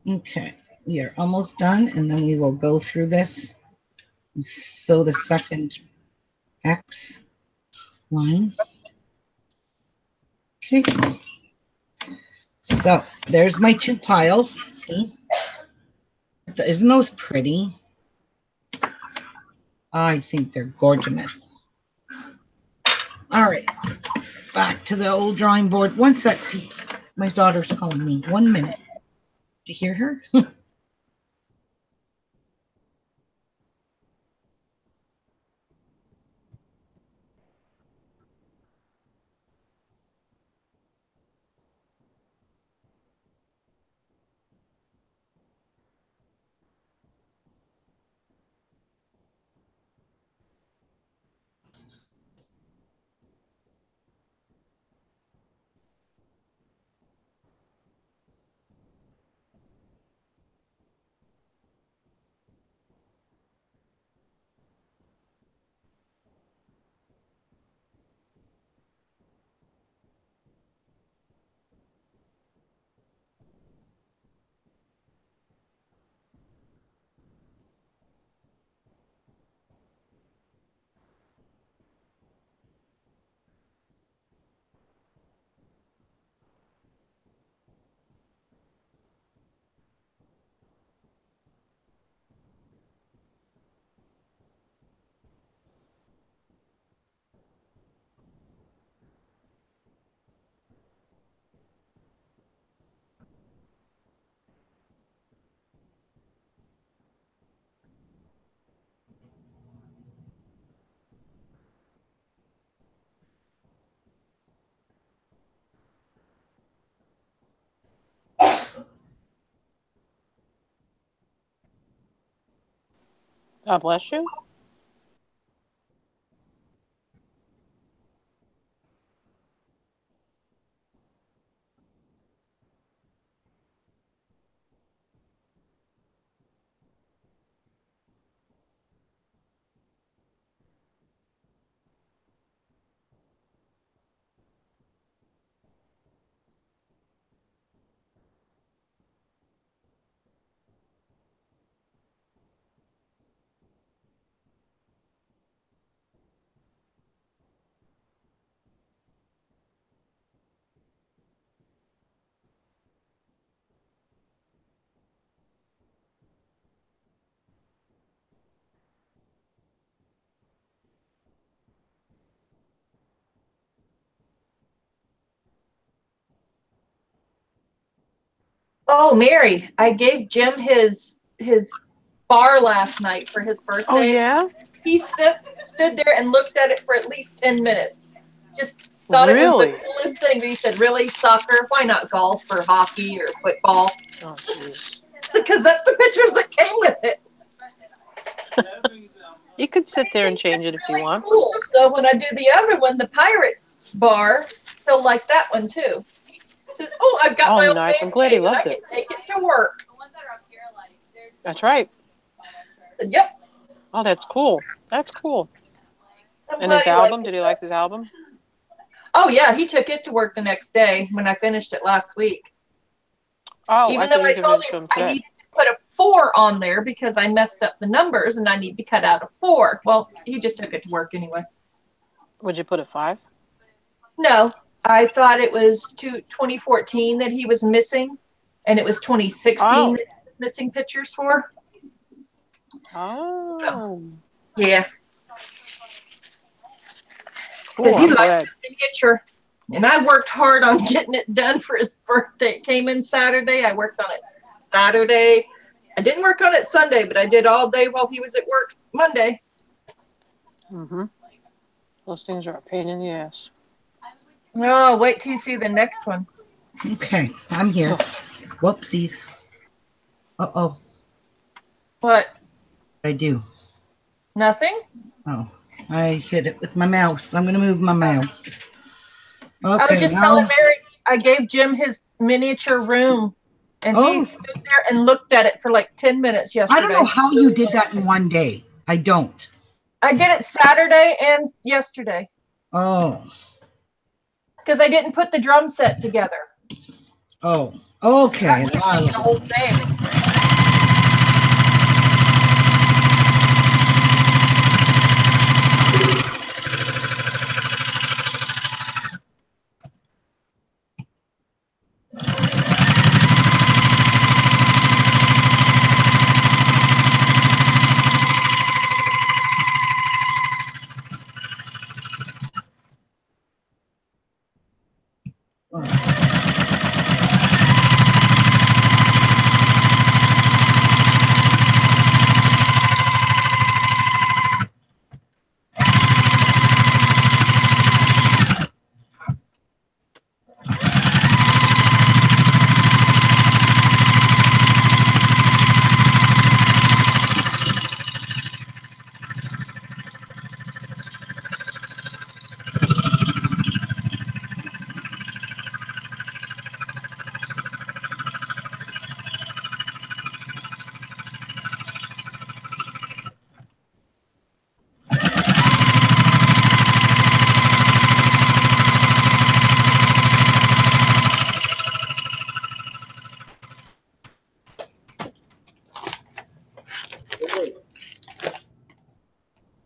Okay, we are almost done, and then we will go through this and sew the second X line. Okay, so there's my two piles. See, isn't those pretty? I think they're gorgeous. All right, back to the old drawing board. One sec, peeps. My daughter's calling me. 1 minute. Do you hear her? God bless you. Oh, Mary, I gave Jim his bar last night for his birthday. Oh yeah. He stood there and looked at it for at least 10 minutes. Just thought Really? it was the coolest thing. But he said, really, soccer? Why not golf or hockey or football? Oh jeez. Because that's the pictures that came with it. You could sit there and change it if you want. Cool. So when I do the other one, the pirate bar, he'll like that one too. He says, oh, I've got my own nice. man I'm glad he cave and I loved can it. take it to work. That's right. I said, yep. Oh, that's cool. That's cool. I'm And glad his he liked album? it. Did he like his album? Oh yeah, he took it to work the next day when I finished it last week. Oh, Even I though thought I you gave told it to him him I today. need to put a 4 on there because I messed up the numbers and I need to cut out a 4. Well, he just took it to work anyway. Would you put a 5? No, I thought it was 2014 that he was missing, and it was 2016 Oh. that he was missing pictures for. Oh. Yeah, Cool. because he I'm liked glad. the miniature, and I worked hard on getting it done for his birthday. It came in Saturday. I worked on it Saturday. I didn't work on it Sunday, but I did all day while he was at work Monday. Mm-hmm. Those things are a pain in the ass. Oh, wait till you see the next one. Okay, I'm here. Whoopsies. Uh-oh. What? I do. Nothing? Oh, I hit it with my mouse. I'm going to move my mouse. I was Okay, just now. telling Mary, I gave Jim his miniature room, and he stood there and looked at it for like 10 minutes yesterday. I don't know how you did that in one day. I don't. I did it Saturday and yesterday Oh. because I didn't put the drum set together. Oh. Okay. The whole thing.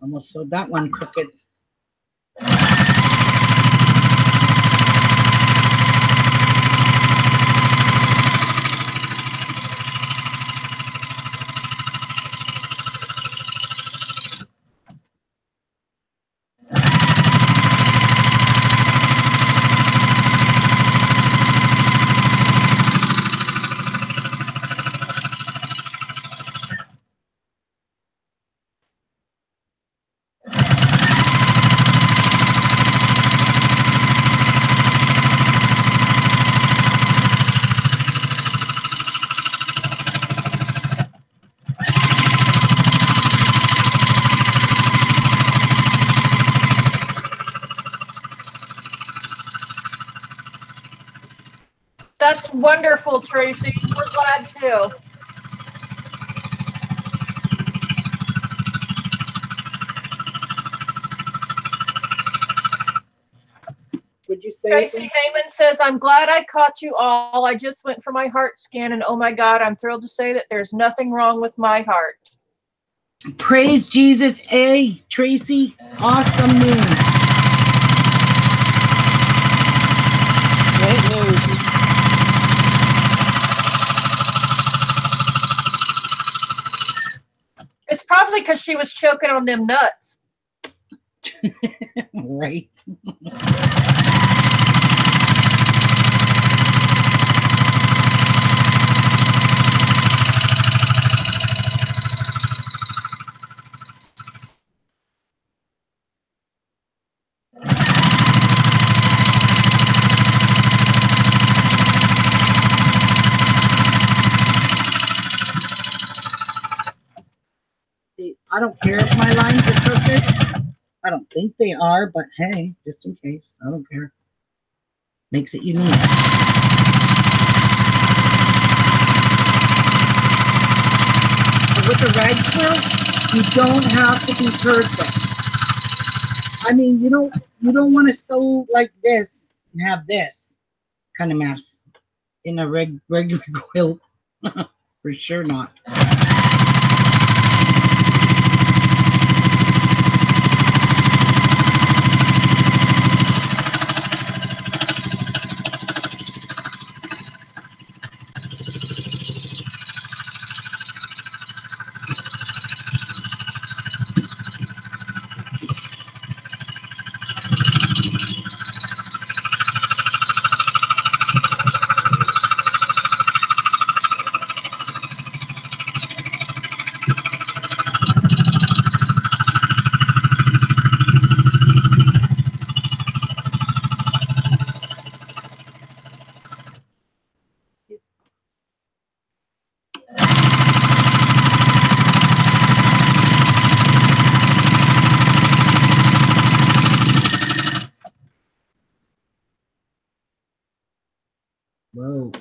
Almost sewed that one crooked. wonderful, Tracy. We're glad too. Would you say? Tracy Heyman says, I'm glad I caught you all. I just went for my heart scan, and oh my God, I'm thrilled to say that there's nothing wrong with my heart. Praise Jesus. Hey, Tracy, awesome news. Great news. It's probably because she was choking on them nuts. Right. I don't care if my lines are perfect. I don't think they are, but hey, just in case, I don't care. Makes it unique. But with a rag quilt, you don't have to be perfect. I mean, you don't want to sew like this and have this kind of mess in a regular quilt. For sure not. Whoa.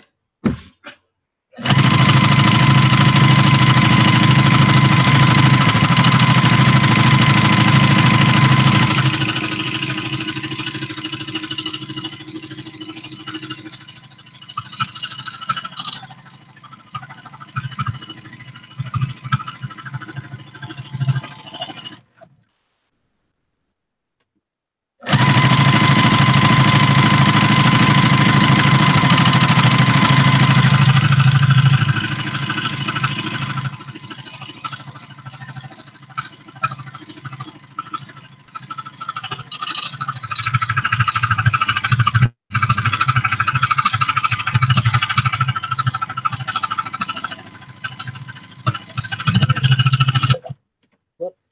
Whoops.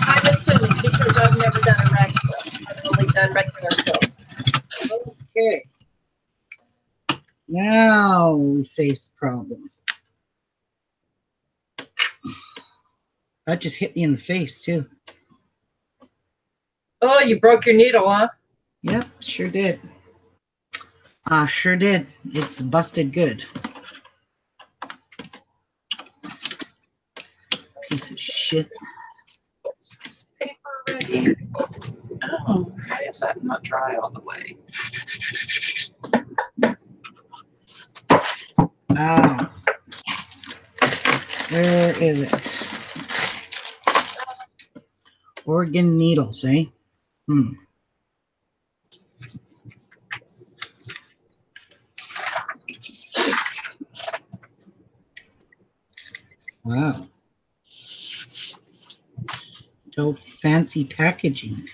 I'm assuming because I've never done a rag quilt. I've only done regular quilts. Okay. Now we face the problem. That just hit me in the face too. Oh, you broke your needle, huh? Yep, sure did. Sure did. It's busted good. Piece of shit. Paper ready. Oh, why is that not dry all the way? Where is it? Organ needles, eh? Wow. So fancy packaging.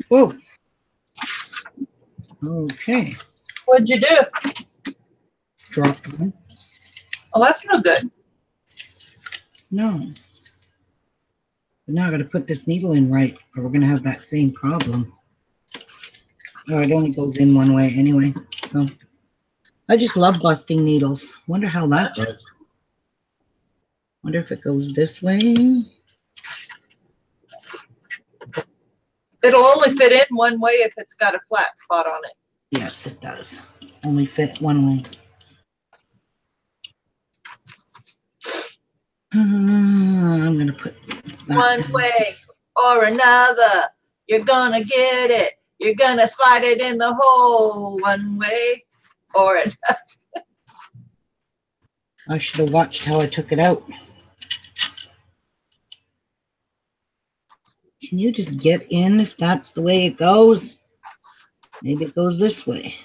Whoa. Okay. What'd you do? Dropped one. Oh, that's no good. No. But now I got to put this needle in right, or we're going to have that same problem. Oh, it only goes in one way anyway. So I just love busting needles. Wonder how that goes. Wonder if it goes this way. It'll only fit in one way if it's got a flat spot on it. Yes, it does. Only fit one way. I'm going to put that One down. way or another, you're gonna get it. You're gonna slide it in the hole one way or another. I should have watched how I took it out. Can you just get in if that's the way it goes? Maybe it goes this way.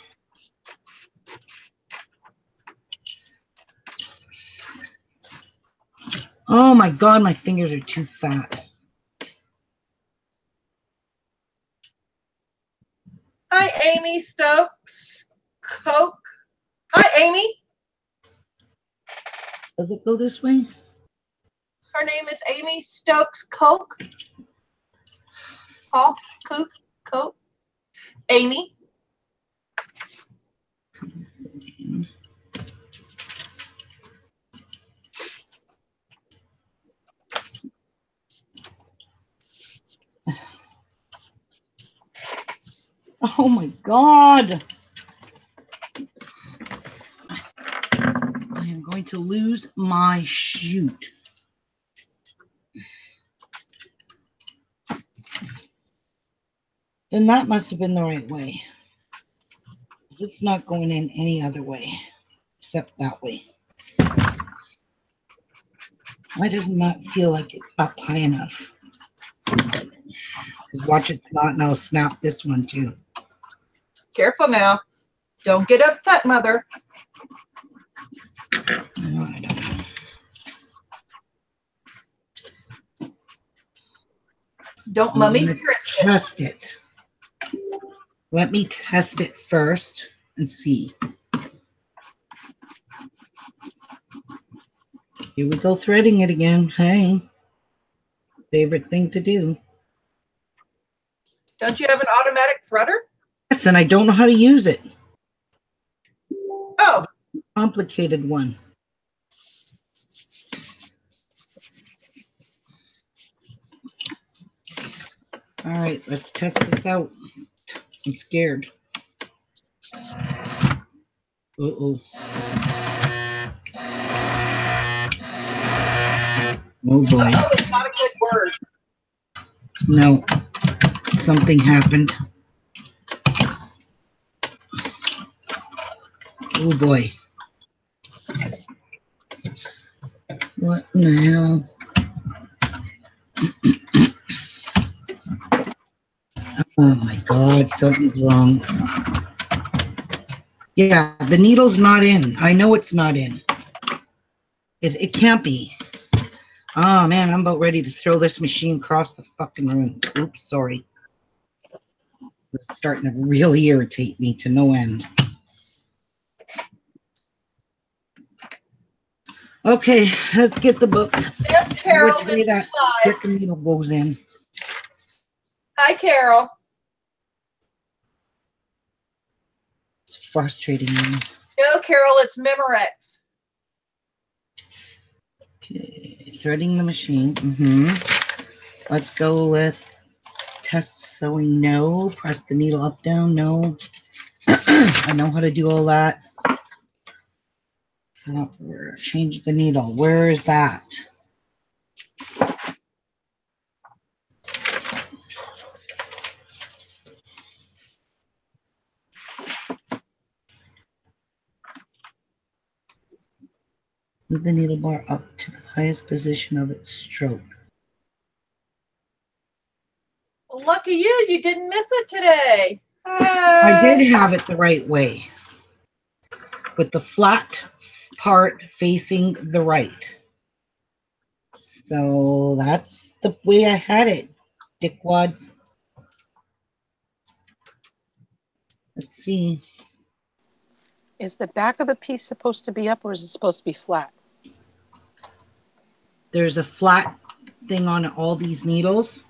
Oh my God, my fingers are too fat. Hi, Amy Stokes. Coke. Hi, Amy. Does it go this way? Her name is Amy Stokes Coke. Coke. Coke. Amy. Oh my God. I am going to lose my chute. Then that must have been the right way. It's not going in any other way except that way. Why doesn't that feel like it's up high enough? Because watch, it's not, and I'll snap this one too. Careful now. Don't get upset, Mother. No, I don't know. Don't mummy I'm gonna test it. Let me test it first and see. Here we go, threading it again. Hey, favorite thing to do. Don't you have an automatic threader? Yes, and I don't know how to use it. Oh, Complicated one. All right, let's test this out. I'm scared. Uh-oh. Oh boy. uh-oh, it's not a good word. No, something happened. Oh boy. What in the hell? Oh my God, something's wrong. Yeah, the needle's not in. I know it's not in. It can't be. Oh man, I'm about ready to throw this machine across the fucking room. Oops, sorry. It's starting to really irritate me to no end. Okay, let's get the book. Yes, Carol, Which this way is that live. frickin' needle goes in. Hi, Carol. It's frustrating me. No, Carol, it's Memorex. Okay, threading the machine. Let's go with test sewing. No. Press the needle up, down. No. I know how to do all that. Change the needle. Where is that? Move the needle bar up to the highest position of its stroke. Well, lucky you, you didn't miss it today. I did have it the right way, with the flat part facing the right. So that's the way I had it, dickwads. Let's see. Is the back of the piece supposed to be up or is it supposed to be flat? There's a flat thing on all these needles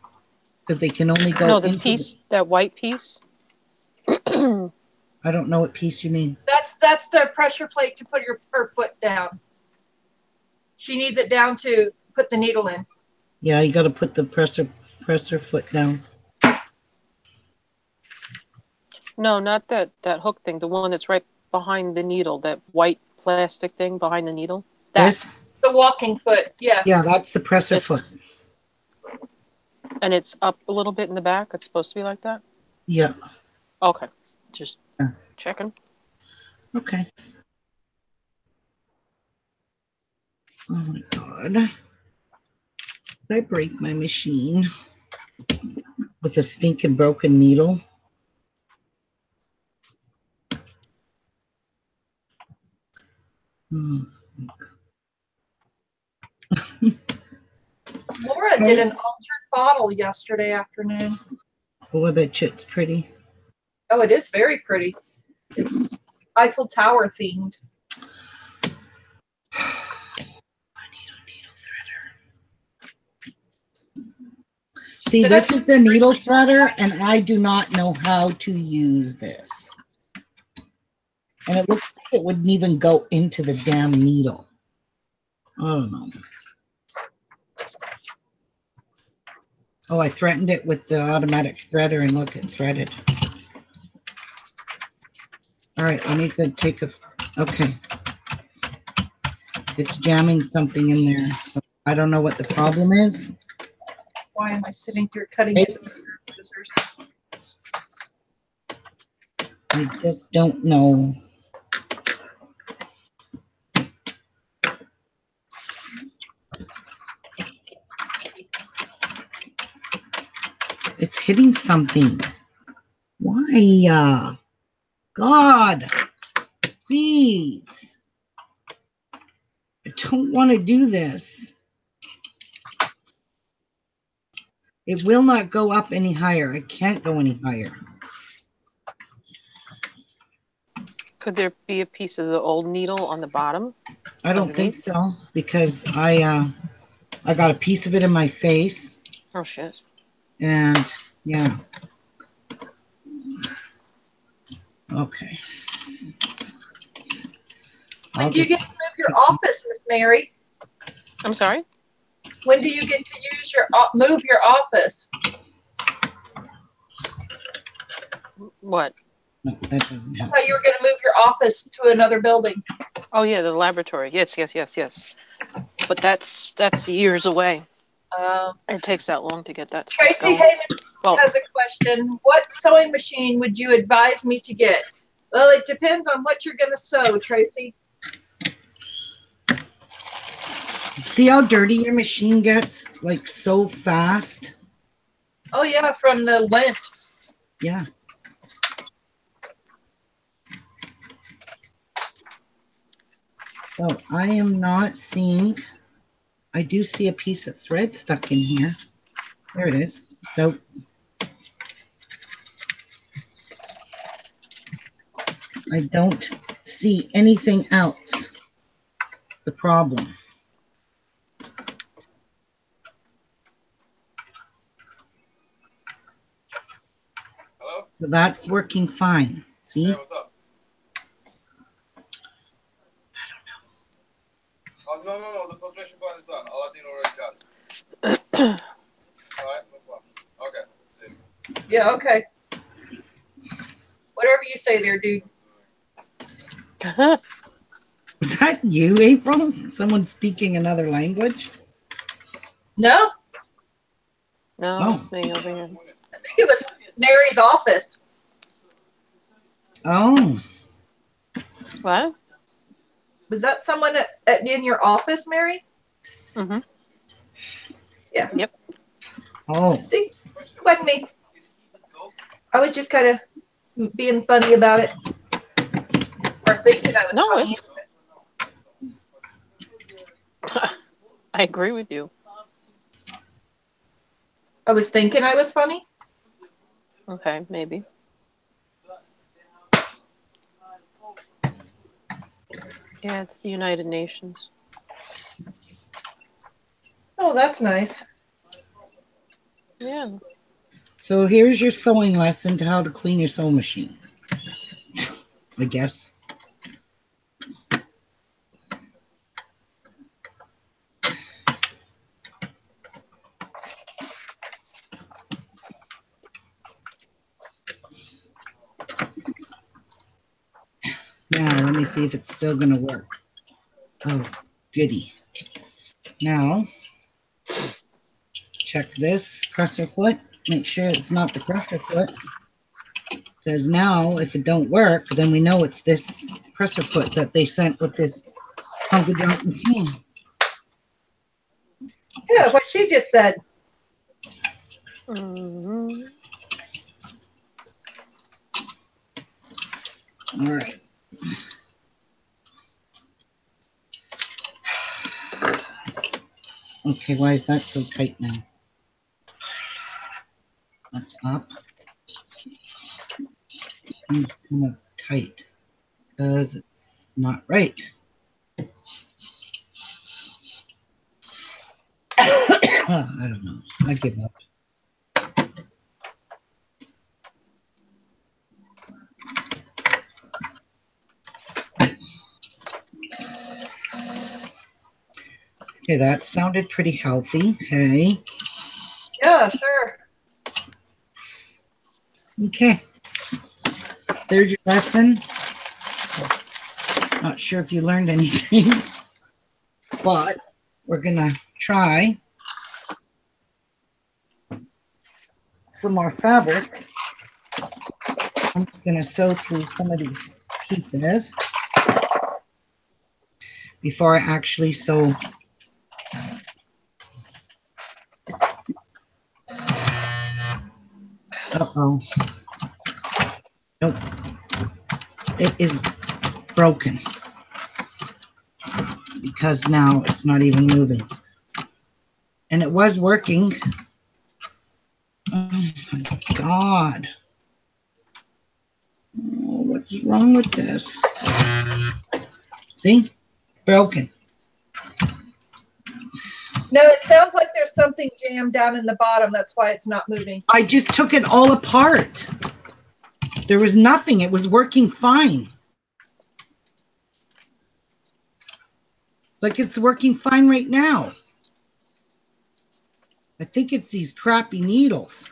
because they can only go No, the into piece, that white piece. I don't know what piece you mean. That's That's the pressure plate to put her foot down. She needs it down to put the needle in. Yeah, you got to put the presser foot down. No, not that hook thing. The one that's right behind the needle. That white plastic thing behind the needle. This? The walking foot. Yeah. Yeah, that's the presser foot. And it's up a little bit in the back. It's supposed to be like that. Yeah. Okay. Just checking. Okay. Oh my God. Did I break my machine with a stinking broken needle? Laura did an altered bottle yesterday afternoon. Oh, I bet you it's pretty. Oh, it is very pretty. It's Eiffel Tower themed. See, this is the needle threader, and I do not know how to use this. And it looks like it wouldn't even go into the damn needle. I don't know. Oh, I threatened it with the automatic threader, and look, it threaded. All right, I need to take a... Okay. It's jamming something in there. So I don't know what the problem is. Why am I sitting here cutting it with scissors? I just don't know. It's hitting something. Why? God, please. I don't want to do this. It will not go up any higher. It can't go any higher. Could there be a piece of the old needle on the bottom? I don't think so, because I got a piece of it in my face. Oh shit. And yeah. Okay. When do you get to move your office, Miss Mary? I'm sorry? When do you get to use move your office? What? No, that doesn't help. I thought you were going to move your office to another building. Oh yeah, the laboratory. Yes. But that's years away. It takes that long to get that stuff Tracy going. Heyman has a question. What sewing machine would you advise me to get? Well, it depends on what you're going to sew, Tracy. See how dirty your machine gets, like so fast? Oh yeah, from the lint. Yeah. So I am not seeing, I do see a piece of thread stuck in here. There it is. So I don't see anything else. The problem. Hello? So that's working fine. See? Hey, what's up? Oh, no, the filtration part is done. Aladdin already got it. Alright, no problem. Okay. See. Yeah, okay. Whatever you say there, dude. Is that you, April? Someone speaking another language? No, No, Oh. it's me over here. I think it was Mary's office. Oh. What? Was that someone in your office, Mary? Mm-hmm. Yeah. Yep. Oh. See, it wasn't me. I was just kind of being funny about it. Or thinking I was No, funny. I agree with you. I was thinking I was funny. Okay, maybe. Yeah, it's the United Nations. Oh, that's nice. Yeah. So here's your sewing lesson to how to clean your sewing machine. I guess. Now, let me see if it's still going to work. Oh, goody. Now, check this presser foot. Make sure it's not the presser foot. Because now, if it don't work, then we know it's this presser foot that they sent with this Hunky Dunk machine. Yeah, what she just said. Mhm. All right. Okay, why is that so tight now? That's up. Seems kind of tight because it's not right. I don't know. I give up. Okay, that sounded pretty healthy. Hey. Yeah, sure. Okay. There's your lesson. Not sure if you learned anything, but we're going to try some more fabric. I'm just going to sew through some of these pieces before I actually sew. Uh-oh. Nope. It is broken because now it's not even moving. And it was working. Oh my God. Oh, what's wrong with this? See? It's broken. No, it sounds like there's something jammed down in the bottom. That's why it's not moving. I just took it all apart. There was nothing. It was working fine. It's like it's working fine right now. I think it's these crappy needles.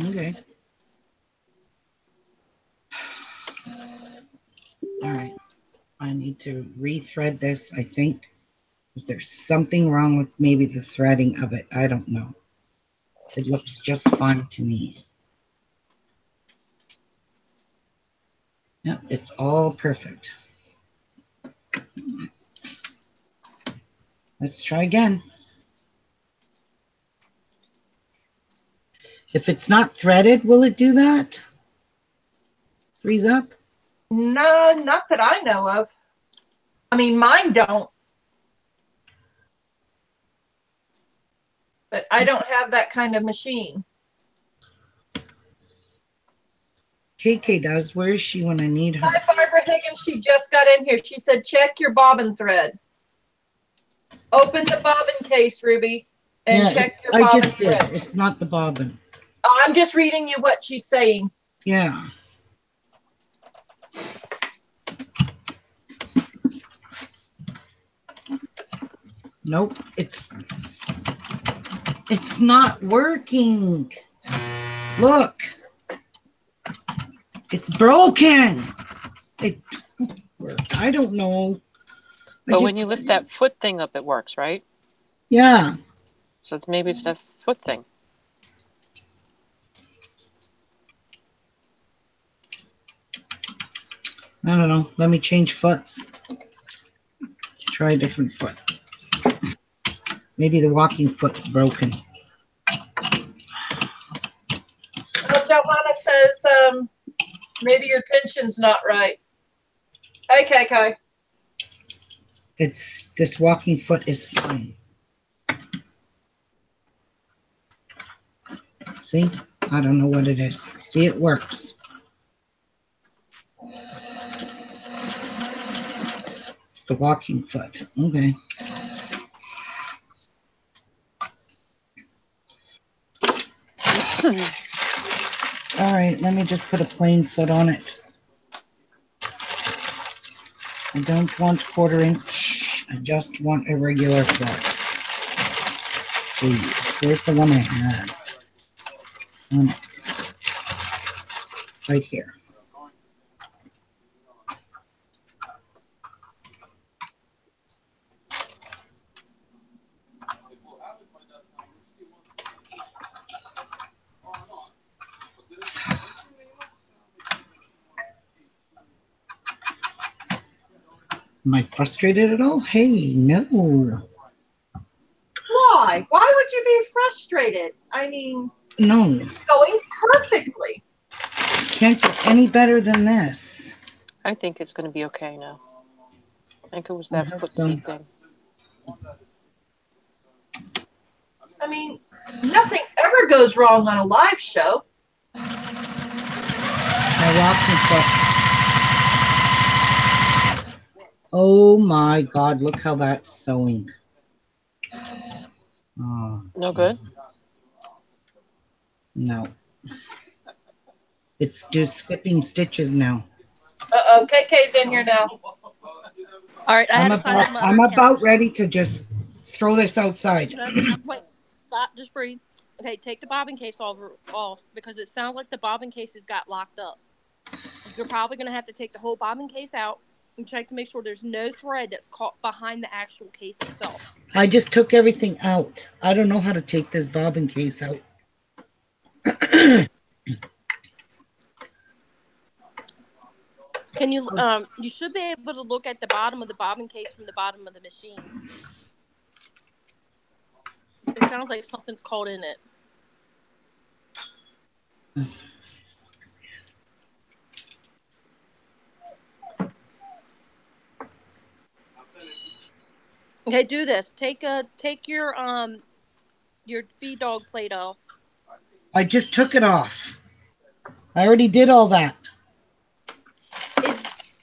Okay. All right. I need to rethread this, I think. Is there something wrong with maybe the threading of it? I don't know. It looks just fine to me. Yep, it's all perfect. Let's try again. If it's not threaded, will it do that? Freeze up? No, not that I know of. I mean, mine don't. But I don't have that kind of machine. KK does. Where is she when I need her? Hi, Barbara Higgins. She just got in here. She said, check your bobbin thread. Open the bobbin case, Ruby, and check your I bobbin just did. thread. It's not the bobbin. I'm just reading you what she's saying. Yeah. Nope. It's not working. Look. It's broken. I don't know. But when you lift that foot thing up, it works, right? Yeah. So maybe it's that foot thing. I don't know. Let me change foots. Try a different foot. Maybe the walking foot's broken. Well, Johanna says, maybe your tension's not right. Hey, KK. This walking foot is fine. See? I don't know what it is. See, it works. It's the walking foot. Okay. All right, let me just put a plain foot on it. I don't want 1/4 inch. I just want a regular foot. please. Where's the one I had? Right here. Am I frustrated at all? Hey, no. Why? Why would you be frustrated? I mean, No. it's going perfectly. Can't get any better than this. I think it's going to be okay now. I think it was I that hope footsie so. thing. I mean, nothing ever goes wrong on a live show. My rocking foot. Oh my God, look how that's sewing. Oh, No good? no. It's just skipping stitches now. Uh-oh, KK's in here now. All right, I had to sign into my I'm other account. about ready to just throw this outside. Wait, stop, just breathe. Okay, take the bobbin case off because it sounds like the bobbin cases got locked up. You're probably going to have to take the whole bobbin case out and check to make sure there's no thread that's caught behind the actual case itself. I just took everything out. I don't know how to take this bobbin case out. Can you you should be able to look at the bottom of the bobbin case from the bottom of the machine. It sounds like something's caught in it. Okay, do this. Take your feed dog plate off. I just took it off. I already did all that.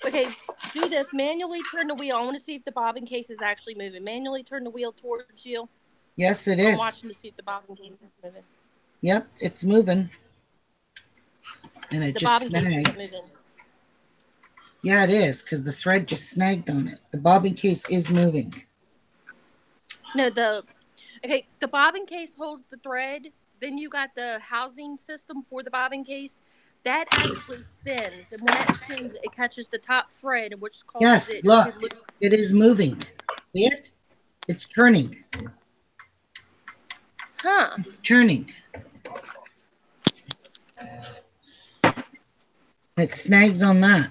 Okay, do this. Manually turn the wheel. I want to see if the bobbin case is actually moving. Manually turn the wheel towards you. Yes, it I'm is. watching to see if the bobbin case is moving. Yep, it's moving. And it The just bobbin case snagged. isn't moving. Yeah, it is, because the thread just snagged on it. The bobbin case is moving. No, the bobbin case holds the thread. Then you got the housing system for the bobbin case. That actually spins, and when that spins, it catches the top thread, which causes Yes, it look, to look. it is moving. See it? It's turning. Huh. It's turning. It snags on that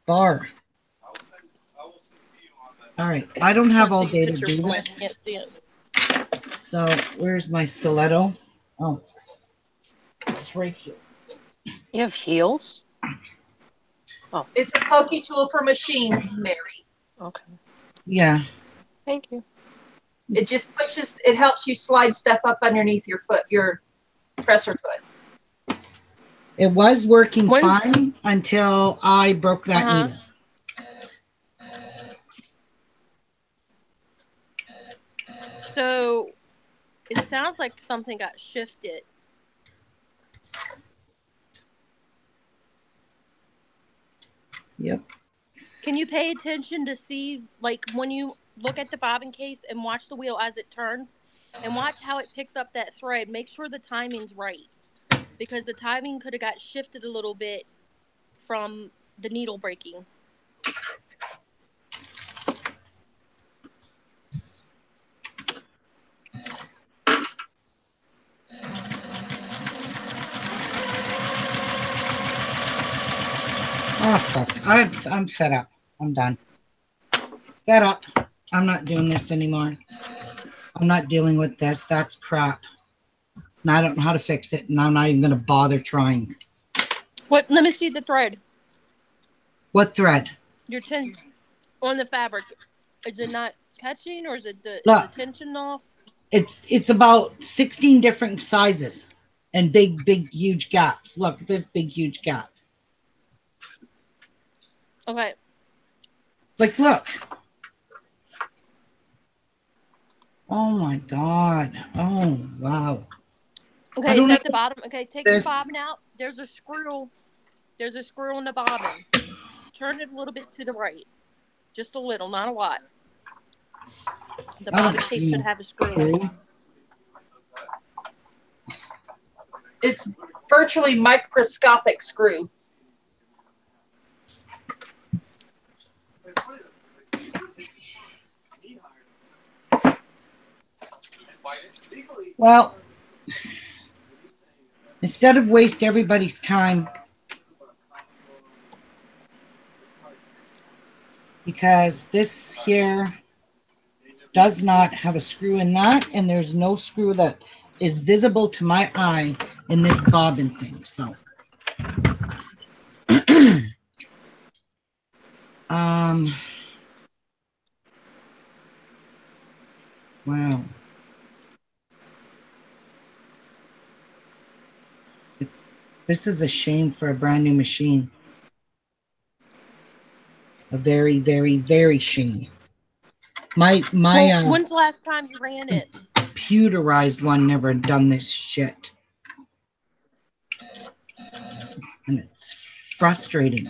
bar. All right, I don't have all day to do this. Can't see it. So where's my stiletto? Oh, it's right here. You have heels? Oh. It's a pokey tool for machines, Mary. Okay. Yeah. Thank you. It just pushes, it helps you slide stuff up underneath your foot, your presser foot. It was working fine until I broke that needle. So it sounds like something got shifted. Yep. Can you pay attention to see, like, when you look at the bobbin case and watch the wheel as it turns and watch how it picks up that thread? Make sure the timing's right, because the timing could have got shifted a little bit from the needle breaking. Oh, fuck. I'm fed up. I'm done. Fed up. I'm not doing this anymore. I'm not dealing with this. That's crap. And I don't know how to fix it, and I'm not even going to bother trying. What? Let me see the thread. What thread? Your on the fabric. Is it not catching, or is it is Look, the tension off? It's about 16 different sizes and big, huge gaps. Look at this big, huge gap. Okay. Like, look. Oh my God. Oh, wow. Okay, is that the bottom? Okay, take the bobbin out. There's a screw. There's a screw on the bobbin. Turn it a little bit to the right. Just a little, not a lot. The I don't bobbin case see should no have a screw in it. It's virtually microscopic screw. Well, instead of waste everybody's time, because this here does not have a screw in that, and there's no screw that is visible to my eye in this bobbin thing. So, wow. This is a shame for a brand new machine. A very, very, very shame. My Well, when's the last time you ran it? computerized one never done this shit. And it's frustrating.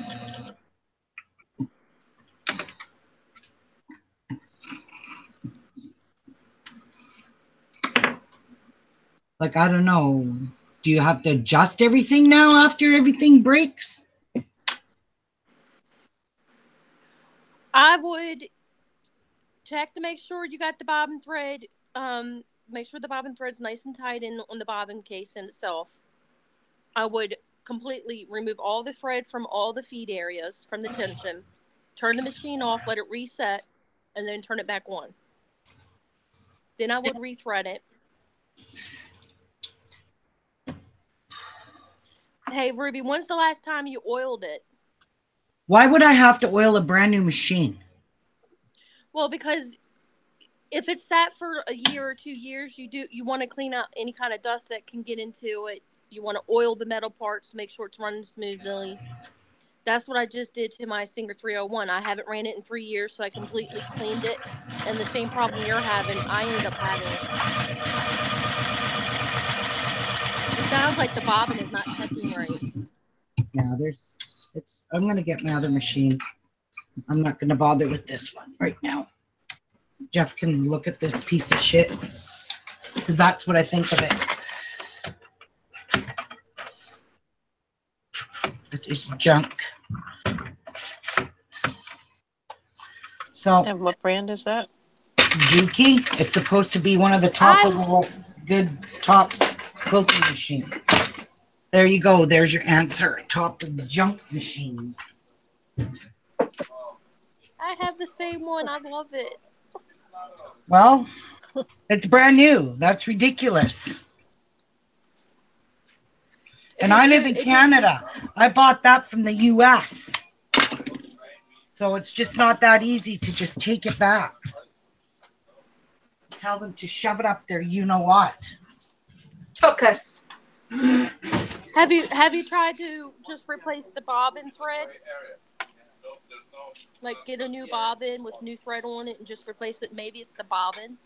Like, I don't know. Do you have to adjust everything now after everything breaks? I would check to make sure you got the bobbin thread. Make sure the bobbin thread's nice and tight in on the bobbin case in itself. I would completely remove all the thread from all the feed areas from the tension. Turn the machine off, let it reset, and then turn it back on. Then I would rethread it. Hey, Ruby, when's the last time you oiled it? Why would I have to oil a brand new machine? Well, because if it's sat for a year or 2 years, you want to clean out any kind of dust that can get into it. You want to oil the metal parts to make sure it's running smoothly. That's what I just did to my Singer 301. I haven't ran it in 3 years, so I completely cleaned it. And the same problem you're having, I ended up having. It sounds like the bobbin is not touching right. Yeah, I'm going to get my other machine. I'm not going to bother with this one right now. Jeff can look at this piece of shit, because that's what I think of it. It is junk. So, And what brand is that? Dookie, it's supposed to be one of the top of the good top quilting machine. There you go. There's your answer. Top of the junk machine. I have the same one. I love it. Well, it's brand new. That's ridiculous. And I live in Canada. I bought that from the US. So it's just not that easy to just take it back. Tell them to shove it up there, you know what. Took us. Have you tried to just replace the bobbin thread? Like get a new bobbin with new thread on it and just replace it. Maybe it's the bobbin.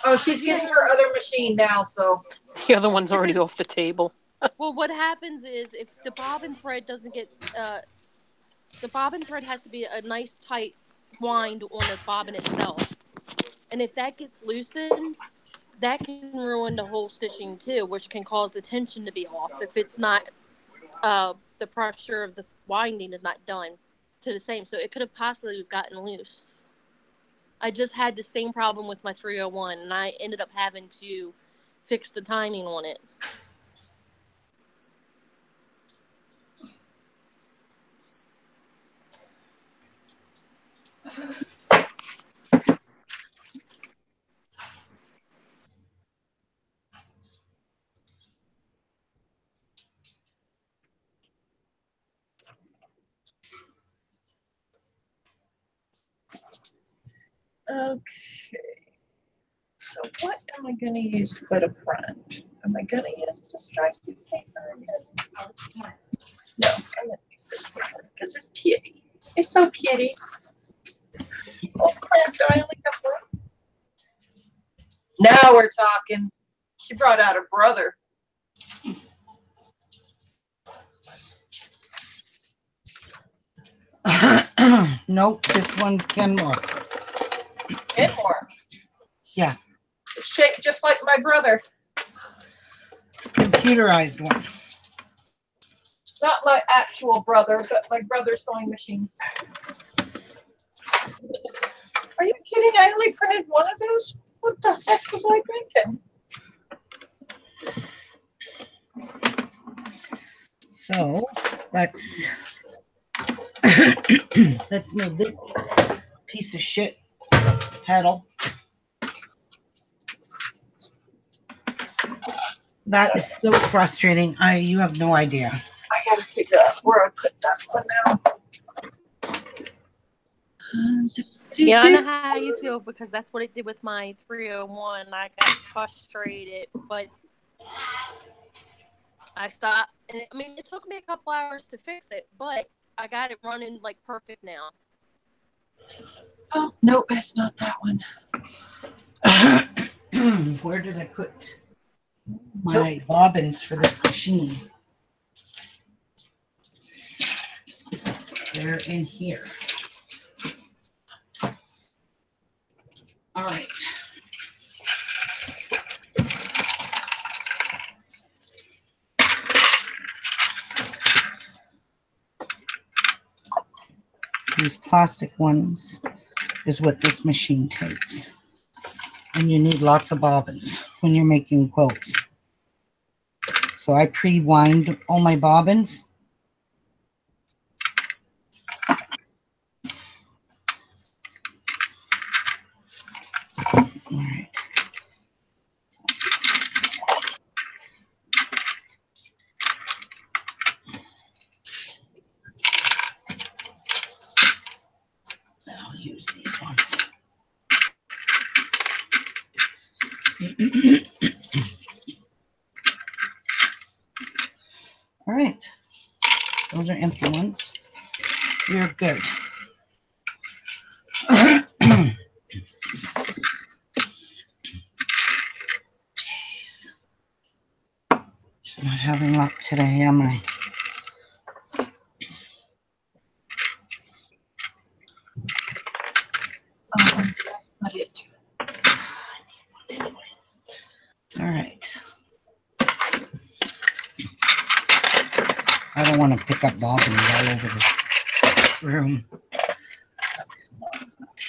Oh, she's getting her other machine now, so. The other one's already off the table. Well, what happens is if the bobbin thread doesn't get, the bobbin thread has to be a nice tight wind on the bobbin itself. And if that gets loosened, that can ruin the whole stitching too, which can cause the tension to be off if it's not, the pressure of the winding is not done to the same. So it could have possibly gotten loose. I just had the same problem with my 301, and I ended up having to fix the timing on it. Okay. So what am I going to use for the front? Am I going to use the striped paper again? No, I'm going to use this paper because it's kitty. It's so kitty. Oh crap, do I only have one? Now we're talking. She brought out her brother. Nope, this one's Kenmore. And more. Yeah. It's shaped just like my brother. Computerized one. Not my actual brother, but my brother's sewing machine. Are you kidding? I only printed one of those? What the heck was I thinking? So let's let's move this piece of shit pedal. That is so frustrating. You have no idea. I gotta figure out where I put that one now. Yeah, I know how you feel because that's what it did with my 301. I got frustrated, but I stopped. And I mean, it took me a couple hours to fix it, but I got it running like perfect now. Oh, no, it's not that one. Where did I put my bobbins for this machine? They're in here. All right. These plastic ones is what this machine takes. And you need lots of bobbins when you're making quilts. So I pre-wind all my bobbins. All right. I'll use these ones. All right. Those are empty ones. You're good. Jeez. Just not having luck today, am I? Not it. All right. I don't want to pick up bobbins all over this room.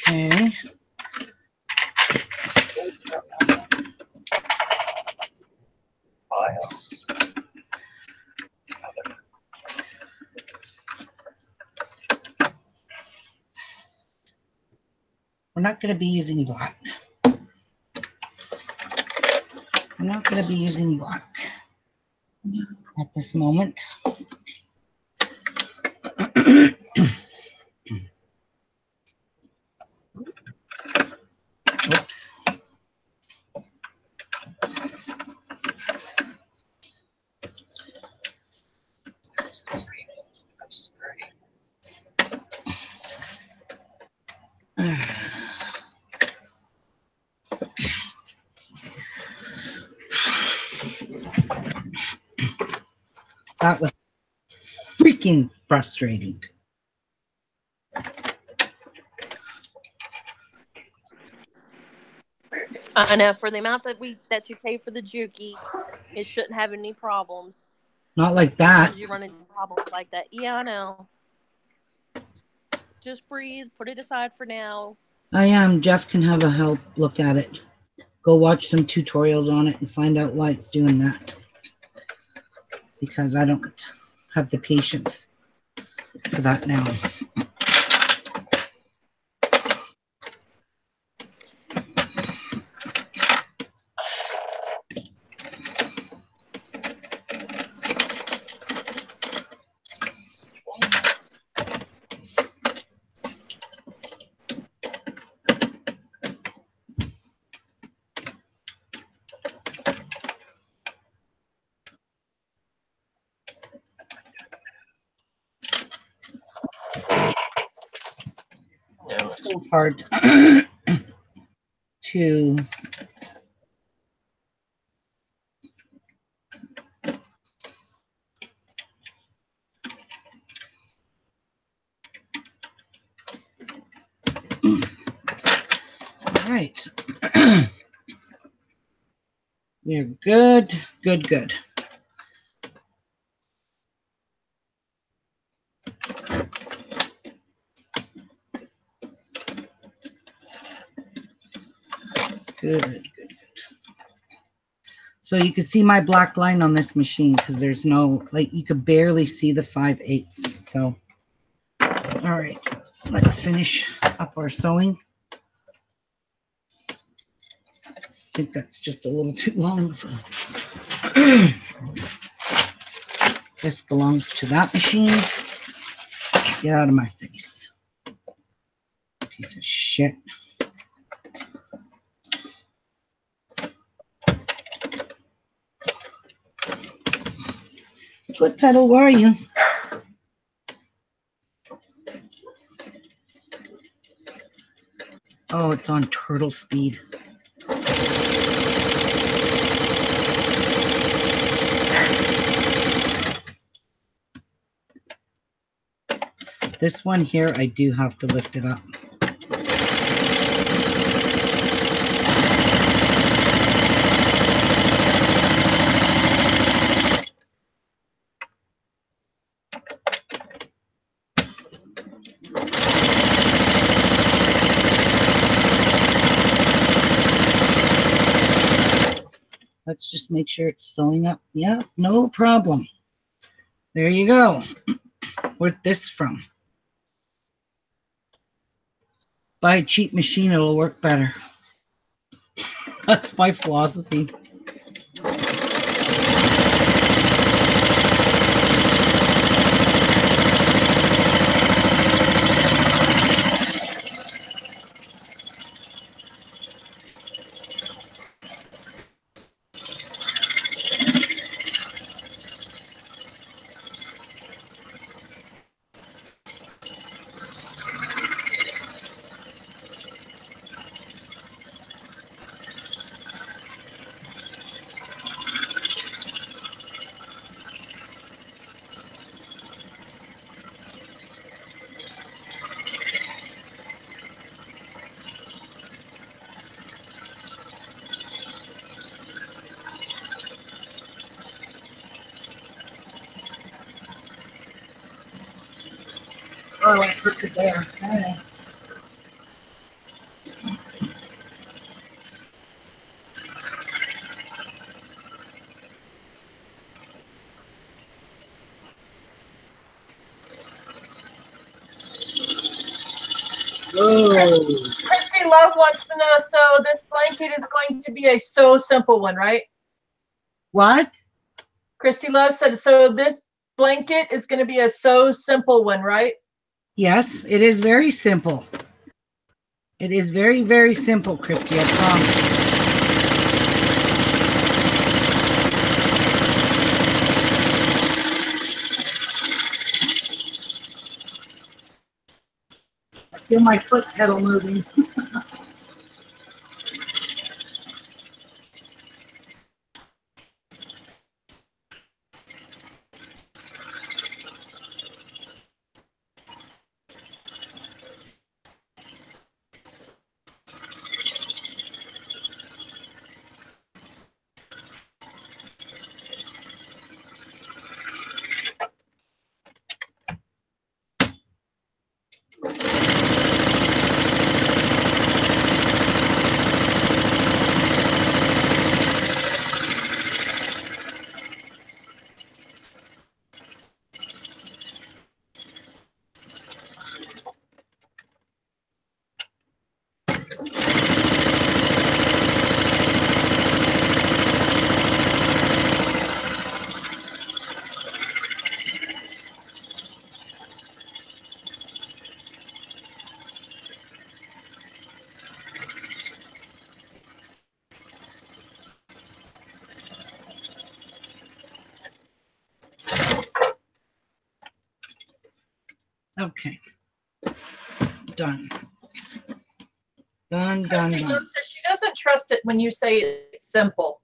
Okay. We're not going to be using black. I'm not going to be using black at this moment. Whoops. That was freaking frustrating. I know for the amount that you pay for the Juki, it shouldn't have any problems. Not like that. Sometimes you run into problems like that. Yeah, I know. Just breathe. Put it aside for now. I am. Jeff can have a help look at it. Go watch some tutorials on it and find out why it's doing that. Because I don't have the patience for that now. So hard to right. We're good, good, good. Good, good, good. So you can see my black line on this machine because there's no, like, you could barely see the 5/8. So, all right, let's finish up our sewing. I think that's just a little too long. This belongs to that machine. Get out of my face. Piece of shit. Good pedal, where are you? Oh, it's on turtle speed. This one here, I do have to lift it up. Let's just make sure it's sewing up. Yeah, no problem. There you go. Where'd this from? Buy a cheap machine, it'll work better. That's my philosophy. Oh, I put it there. Okay. Oh. Christy Love wants to know, so this blanket is going to be a so simple one, right? What? Christy Love said, so this blanket is going to be a so simple one, right? Yes, it is very simple. It is very, very simple, Christy, I promise. I feel my foot pedal moving. Okay. Done. Done, done, Christy done. Love says she doesn't trust it when you say it's simple.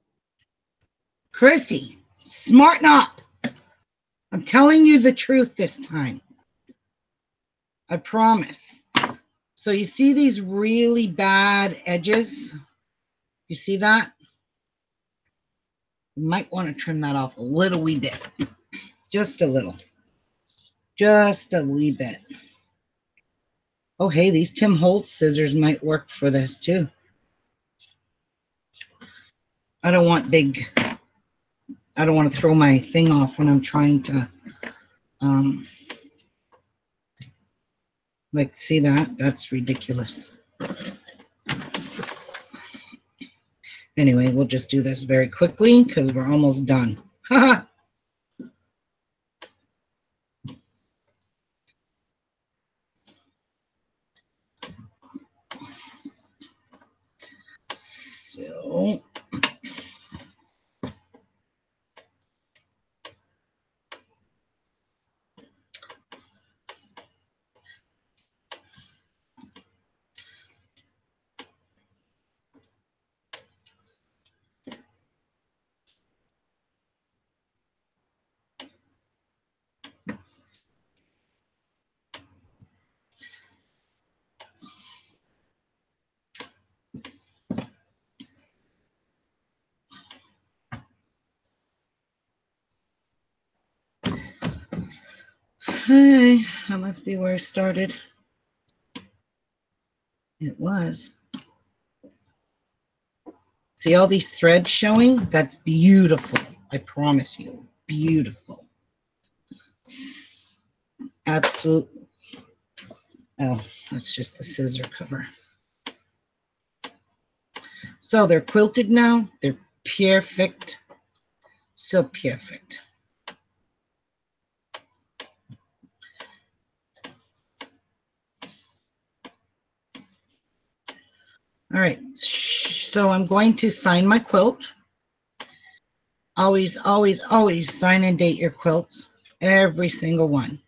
Chrissy, smarten up. I'm telling you the truth this time. I promise. So you see these really bad edges? You see that? You might want to trim that off a little wee bit. Just a little. Just a wee bit. Oh, hey, these Tim Holtz scissors might work for this too. I don't want to throw my thing off when I'm trying to, like, see that? That's ridiculous. Anyway, we'll just do this very quickly because we're almost done. So, hey, that must be where I started. It was. See all these threads showing? That's beautiful. I promise you. Beautiful. Absolutely. Oh, that's just the scissor cover. So they're quilted now. They're perfect. So perfect. All right. So I'm going to sign my quilt. Always, always, always sign and date your quilts. Every single one.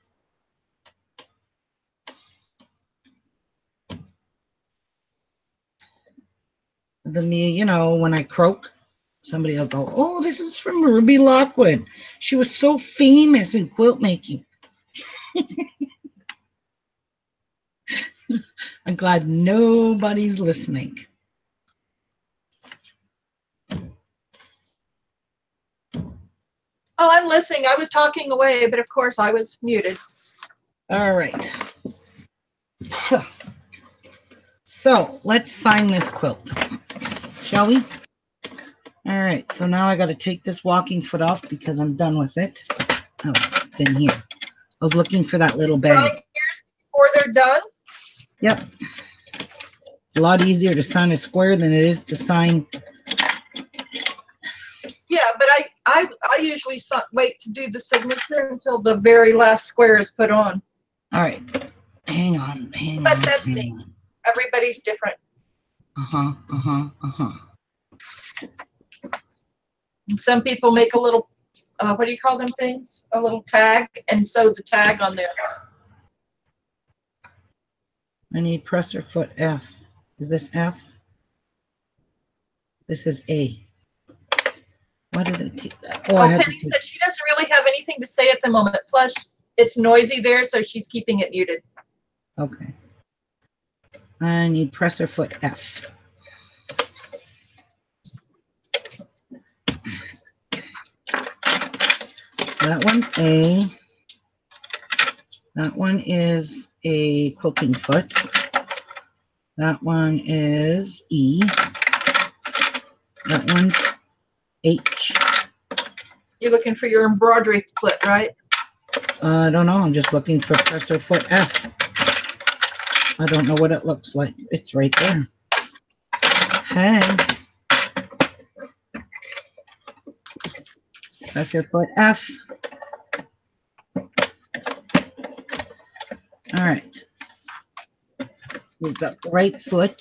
You know, when I croak, somebody will go, oh, this is from Ruby Lockwood. She was so famous in quilt making. I'm glad nobody's listening. Oh, I'm listening. I was talking away, but of course I was muted. All right. So let's sign this quilt, shall we? All right. So now I got to take this walking foot off because I'm done with it. Oh, it's in here. I was looking for that little bag. 5 years before they're done? Yep. It's a lot easier to sign a square than it is to sign. Yeah, but I usually wait to do the signature until the very last square is put on. All right. Hang on. Hang But on. that's me. Everybody's different. And some people make a little, what do you call them things? A little tag, and sew the tag on there. I need presser foot F. Is this F? This is A. Why did I take that? Oh, I had Penny to take. said she doesn't really have anything to say at the moment. Plus, it's noisy there, so she's keeping it muted. Okay. I need presser foot F. That one's A. That one is a quilting foot. That one is E. That one's H. You're looking for your embroidery clip, right? I don't know. I'm just looking for presser foot F. I don't know what it looks like. It's right there. Hey. Presser foot F. All right. We've got the right foot.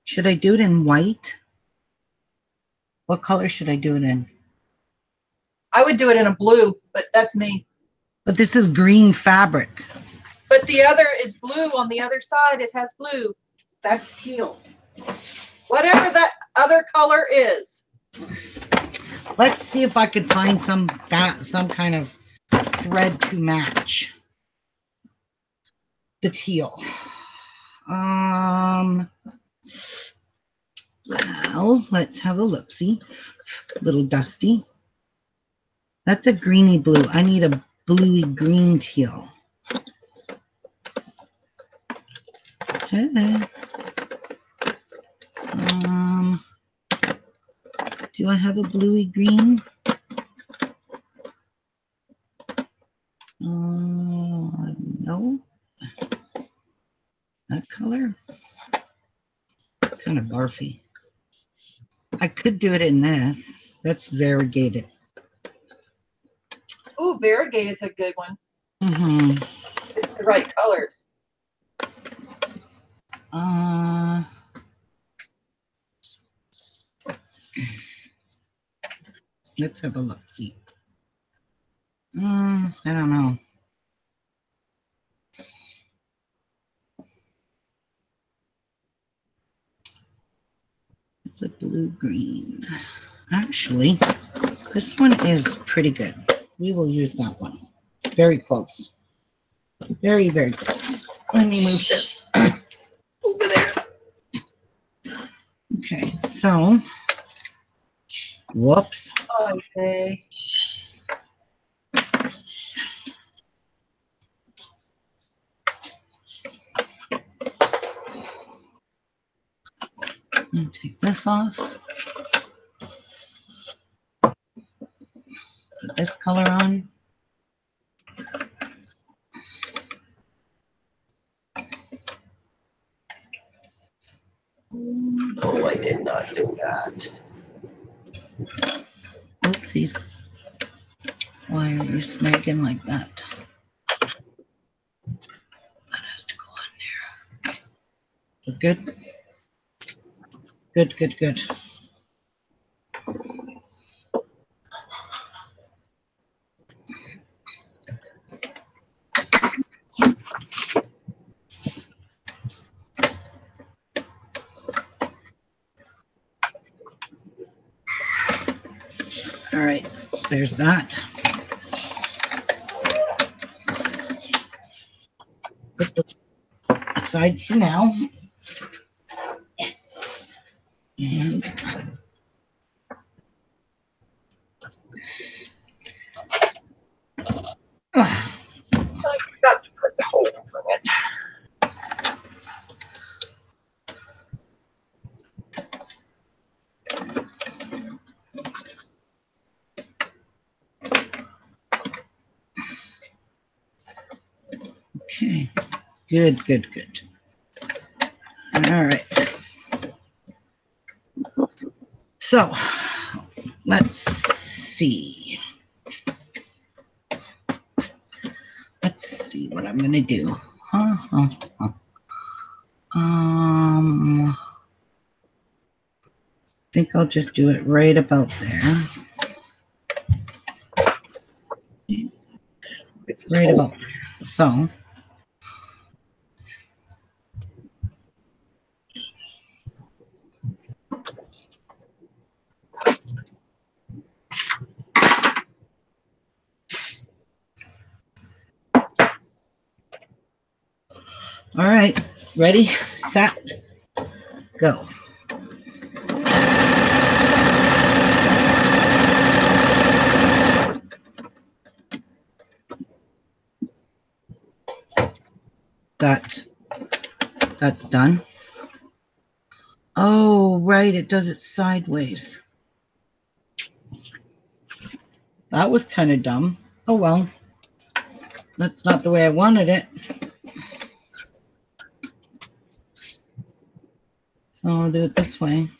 Should I do it in white? What color should I do it in? I would do it in a blue, but that's me. But this is green fabric. But the other is blue on the other side. It has blue. That's teal. Whatever that other color is. Let's see if I could find some kind of thread to match the teal. Well, let's have a look-see. A little dusty. That's a greeny blue. I need a bluey green teal. Okay. Do I have a bluey green? No. That color? Kind of barfy. I could do it in this. That's variegated. Ooh, variegated's a good one. Mm-hmm. It's the right colors. Let's have a look. See. I don't know. It's a blue-green. Actually, this one is pretty good. We will use that one. Very close. Very, very close. Let me move this over there. Okay, so, whoops. Okay. Take this off. Put this color on. No, I did not do that. Oopsies. Why are you snagging like that? That has to go on there. So good? Good, good, good. All right, there's that. Put the aside for now. And I forgot to put the hole in it. okay, good, good, good. All right. So let's see. Let's see what I'm gonna do. I think I'll just do it right about there. Right about there. So. All right, ready, set, go. That's done. Oh, right, it does it sideways. That was kind of dumb. Oh, well, that's not the way I wanted it. So I'll do it this way.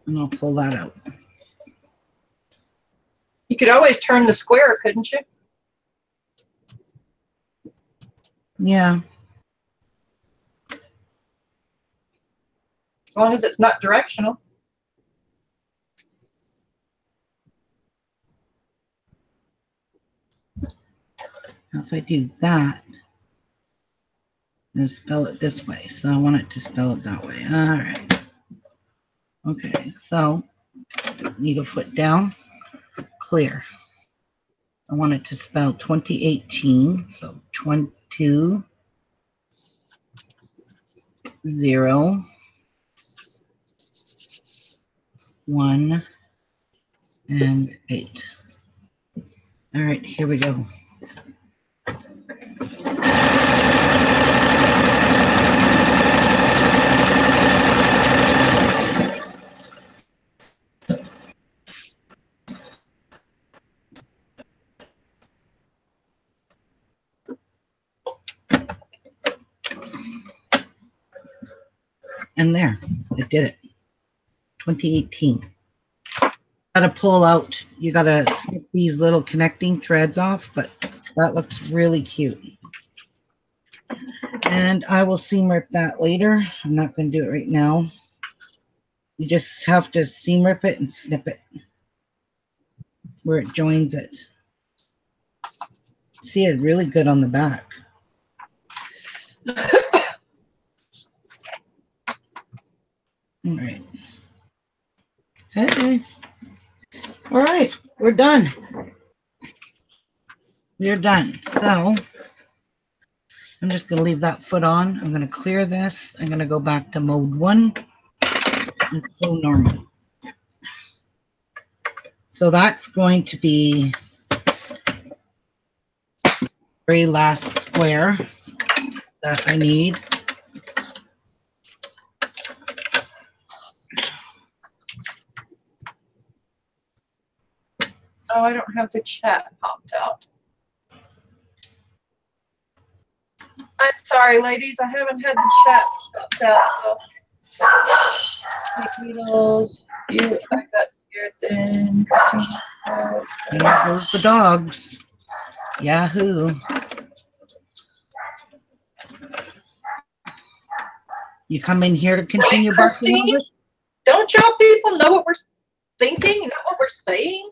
And I'll pull that out. You could always turn the square, couldn't you? Yeah. As long as it's not directional. Now if I do that, I'm going to spell it this way. So I want it to spell it that way. All right. Okay, so needle foot down, clear. I want it to spell 2018, so 22, 0, 1, and 8. All right, here we go. And there, I did it. 2018. Got to pull out, you got to snip these little connecting threads off, but that looks really cute. And I will seam rip that later. I'm not going to do it right now. You just have to seam rip it and snip it where it joins it. See it really good on the back. All right. Hey. All right, we're done. We're done. So I'm just going to leave that foot on. I'm going to clear this. I'm going to go back to mode 1 and sew normal. So that's going to be the very last square that I need. Oh, I don't have the chat popped out. I'm sorry, ladies. I haven't had the chat popped out. So, needles. You, I got your thing. There goes the dogs. Yahoo. You come in here to continue barking on this? Don't y'all people know what we're thinking? Know what we're saying?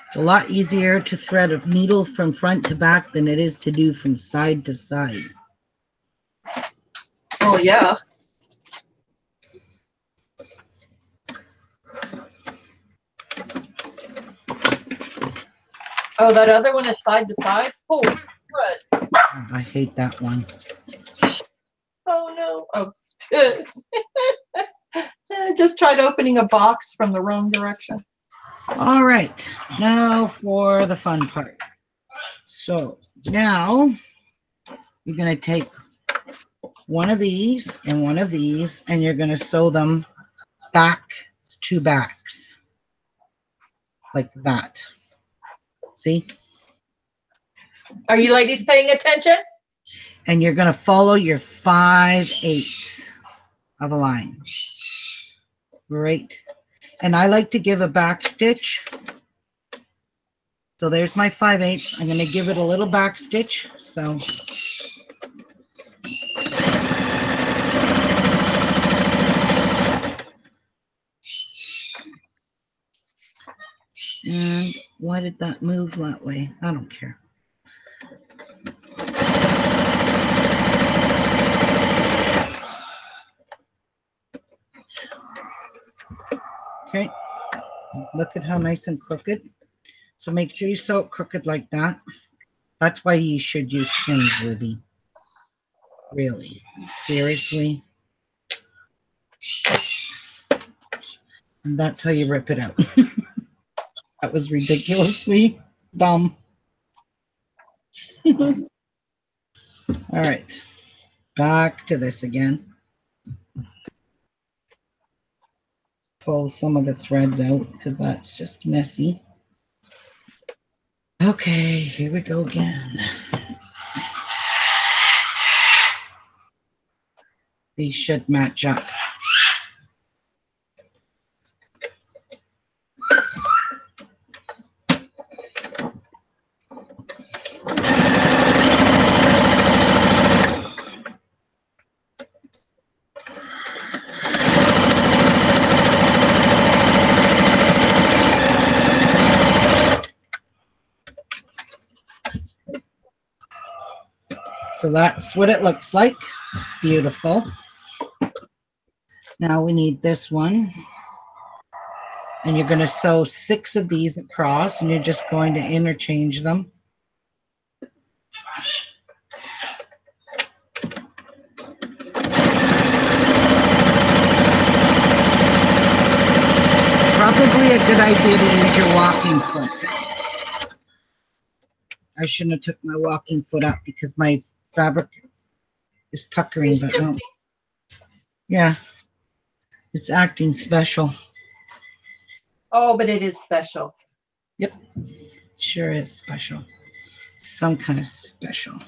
It's a lot easier to thread a needle from front to back than it is to do from side to side. Oh, yeah. Oh, that other one is side to side? Holy crud. I hate that one. Oh, no. Oh, good. Just tried opening a box from the wrong direction. All right, now for the fun part. So now you're going to take one of these, and you're going to sew them back to backs like that. See? Are you ladies paying attention? And you're going to follow your 5/8 of a line. Great. And I like to give a back stitch. So there's my 5/8. I'm going to give it a little back stitch. So and why did that move that way? I don't care. Okay. Look at how nice and crooked. So make sure you sew it crooked like that. That's why you should use pins, Ruby. Really. Seriously. And that's how you rip it out. That was ridiculously dumb. All right. Back to this again. Pull some of the threads out because that's just messy. Okay, here we go again. These should match up. So that's what it looks like. Beautiful. Now we need this one. And you're going to sew 6 of these across, and you're just going to interchange them. Probably a good idea to use your walking foot. I shouldn't have took my walking foot up because my fabric is puckering, but no. Yeah, it's acting special. Oh, but it is special. Yep, sure is special. Some kind of special.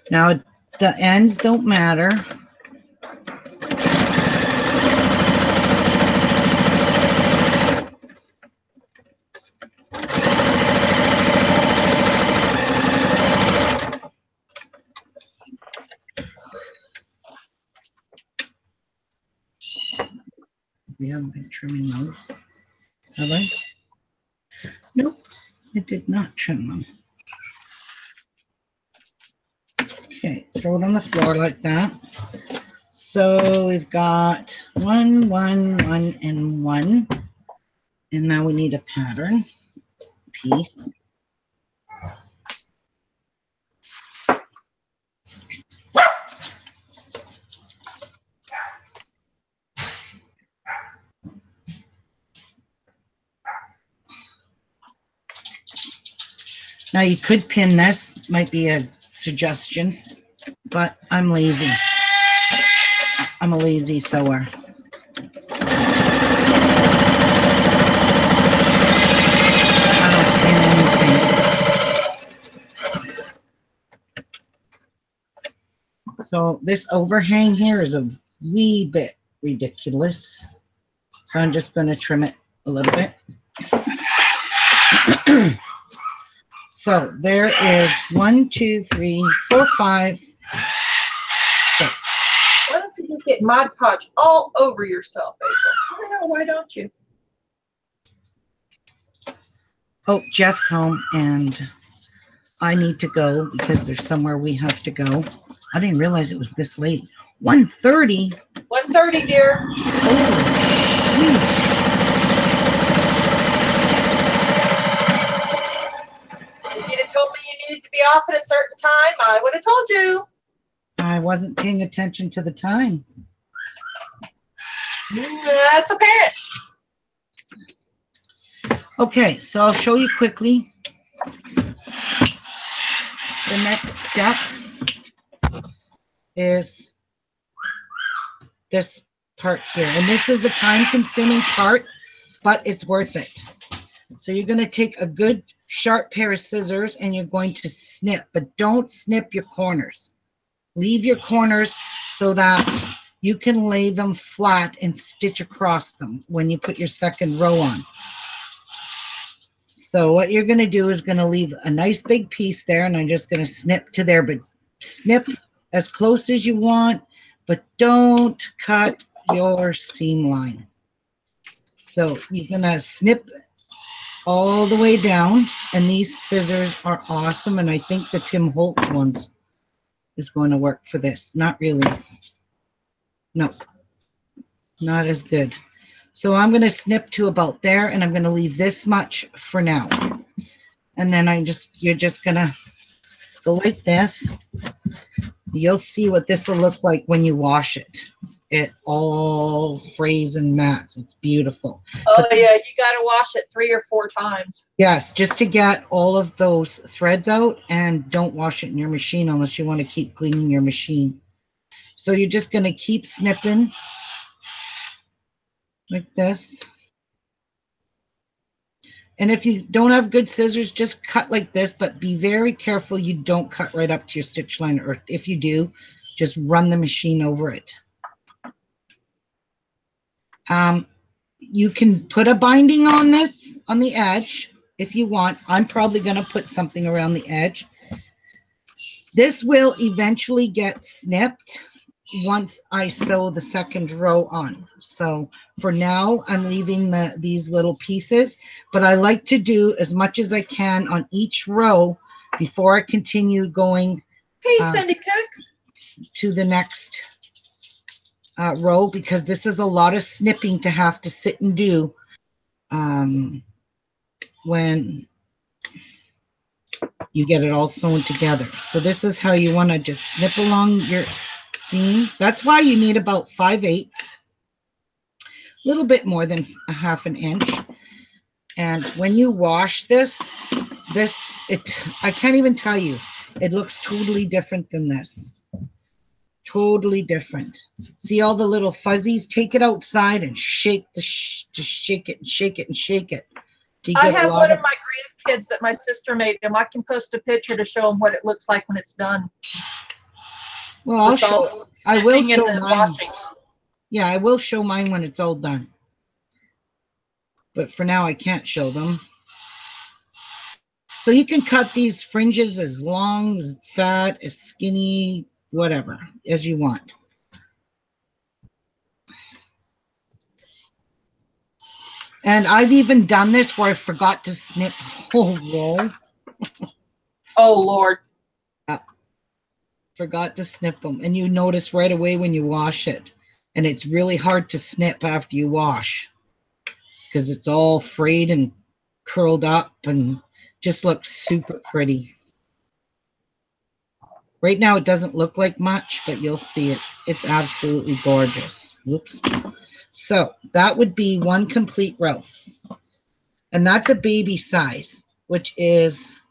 Now, the ends don't matter. We haven't been trimming those, have I? Nope, it did not trim them. Okay, throw it on the floor like that. So we've got 1, 1, 1, and 1. And now we need a pattern piece. Now you could pin this, might be a suggestion, but I'm lazy. I'm a lazy sewer. I don't pin anything. So this overhang here is a wee bit ridiculous. So I'm just going to trim it a little bit. So there is 1, 2, 3, 4, 5, 6. Why don't you just get Mod Podge all over yourself, April? I don't know, why don't you? Oh, Jeff's home and I need to go because there's somewhere we have to go. I didn't realize it was this late. 1:30? 1:30, dear. Oh, If you'd have told me you needed to be off at a certain time, I would have told you. I wasn't paying attention to the time. That's apparent. Okay, so I'll show you quickly. The next step is this part here. And this is a time-consuming part, but it's worth it. So you're going to take a good sharp pair of scissors and you're going to snip, but don't snip your corners. Leave your corners so that you can lay them flat and stitch across them when you put your second row on. So what you're going to do is going to leave a nice big piece there, and I'm just going to snip to there, but snip as close as you want, but don't cut your seam line. So you're going to snip all the way down, and these scissors are awesome, and I think the Tim Holtz ones is going to work for this. Not really. No, not as good. So I'm going to snip to about there, and I'm going to leave this much for now. And then you're just going to go like this. You'll see what this will look like when you wash it. It all frays and mats. It's beautiful. Oh, yeah, you got to wash it 3 or 4 times. Yes, just to get all of those threads out, and don't wash it in your machine unless you want to keep cleaning your machine. So you're just going to keep snipping like this. And if you don't have good scissors, just cut like this, but be very careful you don't cut right up to your stitch line, or if you do, just run the machine over it. You can put a binding on this, on the edge, if you want. I'm probably going to put something around the edge. This will eventually get snipped once I sew the second row on. So for now, I'm leaving these little pieces, but I like to do as much as I can on each row before I continue going Hey, Cindy Cook. to the next row, because this is a lot of snipping to have to sit and do when you get it all sewn together. So this is how you want to just snip along your seam. That's why you need about 5/8, a little bit more than a half an inch. And when you wash this, I can't even tell you, it looks totally different than this. Totally different. See all the little fuzzies? Take it outside and shake just shake it and shake it and shake it. I have one of my grandkids that my sister made him. I can post a picture to show them what it looks like when it's done. Well, I will show mine. Washing. Yeah, I will show mine when it's all done. But for now, I can't show them. So you can cut these fringes as long, as fat, as skinny, whatever, as you want. And I've even done this where I forgot to snip whole roll. Oh, Lord. Forgot to snip them. And you notice right away when you wash it. And it's really hard to snip after you wash, because it's all frayed and curled up and just looks super pretty. Right now it doesn't look like much, but you'll see it's absolutely gorgeous. Whoops. So that would be one complete row. And that's a baby size, which is,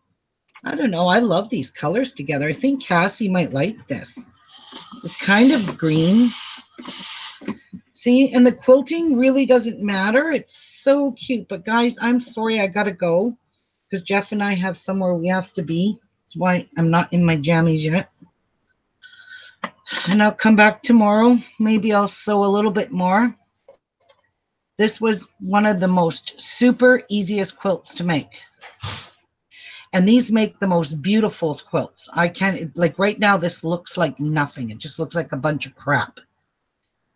I don't know, I love these colors together. I think Cassie might like this. It's kind of green. See, and the quilting really doesn't matter. It's so cute. But guys, I'm sorry, I gotta go, because Jeff and I have somewhere we have to be. That's why I'm not in my jammies yet. And I'll come back tomorrow. Maybe I'll sew a little bit more. This was one of the most super easiest quilts to make. And these make the most beautiful quilts. I can't, like right now, this looks like nothing. It just looks like a bunch of crap.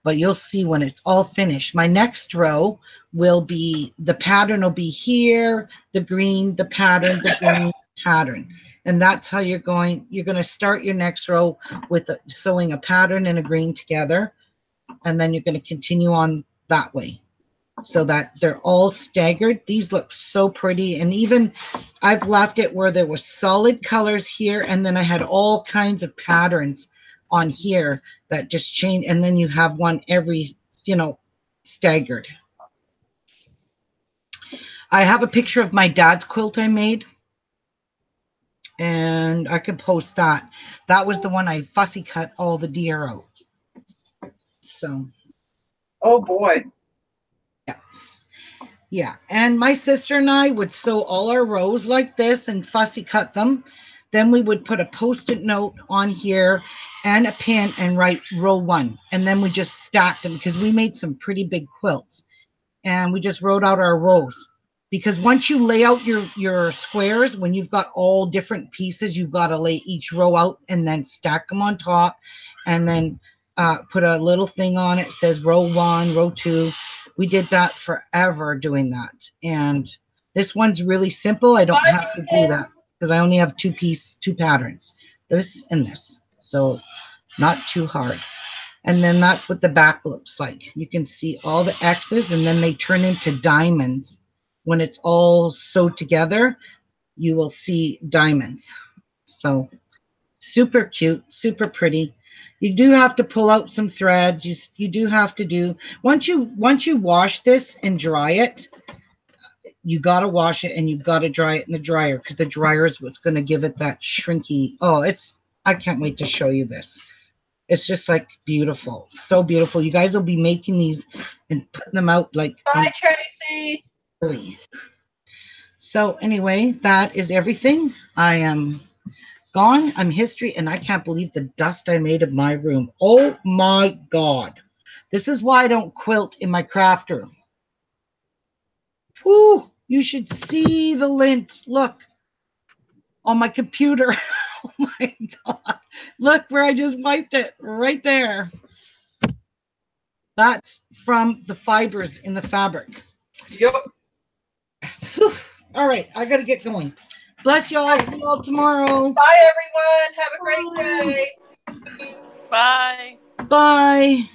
But you'll see when it's all finished. My next row will be, the pattern will be here, the green, the pattern, the green, pattern. And that's how you're going to start your next row with sewing a pattern and a green together. And then you're going to continue on that way, so that they're all staggered. These look so pretty. And even I've left it where there was solid colors here, and then I had all kinds of patterns on here that just change, and then you have one every, staggered. I have a picture of my dad's quilt I made, and I could post that. That was the one I fussy cut all the deer out. So. Oh boy. Yeah, and my sister and I would sew all our rows like this and fussy cut them. Then we would put a Post-it note on here and a pin and write row 1. And then we just stacked them, because we made some pretty big quilts. And we just wrote out our rows. Because once you lay out your squares, when you've got all different pieces, you've got to lay each row out and then stack them on top. And then put a little thing on it. It says row 1, row 2. We did that forever doing that. And this one's really simple. I don't have to do that because I only have two patterns, this and this. So not too hard. And then that's what the back looks like. You can see all the X's, and then they turn into diamonds. When it's all sewed together, you will see diamonds. So super cute, super pretty. You do have to pull out some threads. You do have to do, once you wash this and dry it, you got to wash it and you've got to dry it in the dryer, because the dryer is what's going to give it that shrinky. Oh, I can't wait to show you this. It's just like beautiful. So beautiful. You guys will be making these and putting them out like. Bye, Tracy. So anyway, that is everything. I am gone. I'm history, and I can't believe the dust I made of my room. Oh my God. This is why I don't quilt in my craft room. Whew, you should see the lint. Look on my computer. Oh my God. Look where I just wiped it, right there. That's from the fibers in the fabric. Yep. Whew. All right, I got to get going. Bless y'all. See y'all tomorrow. Bye, everyone. Have a great day. Bye. Bye.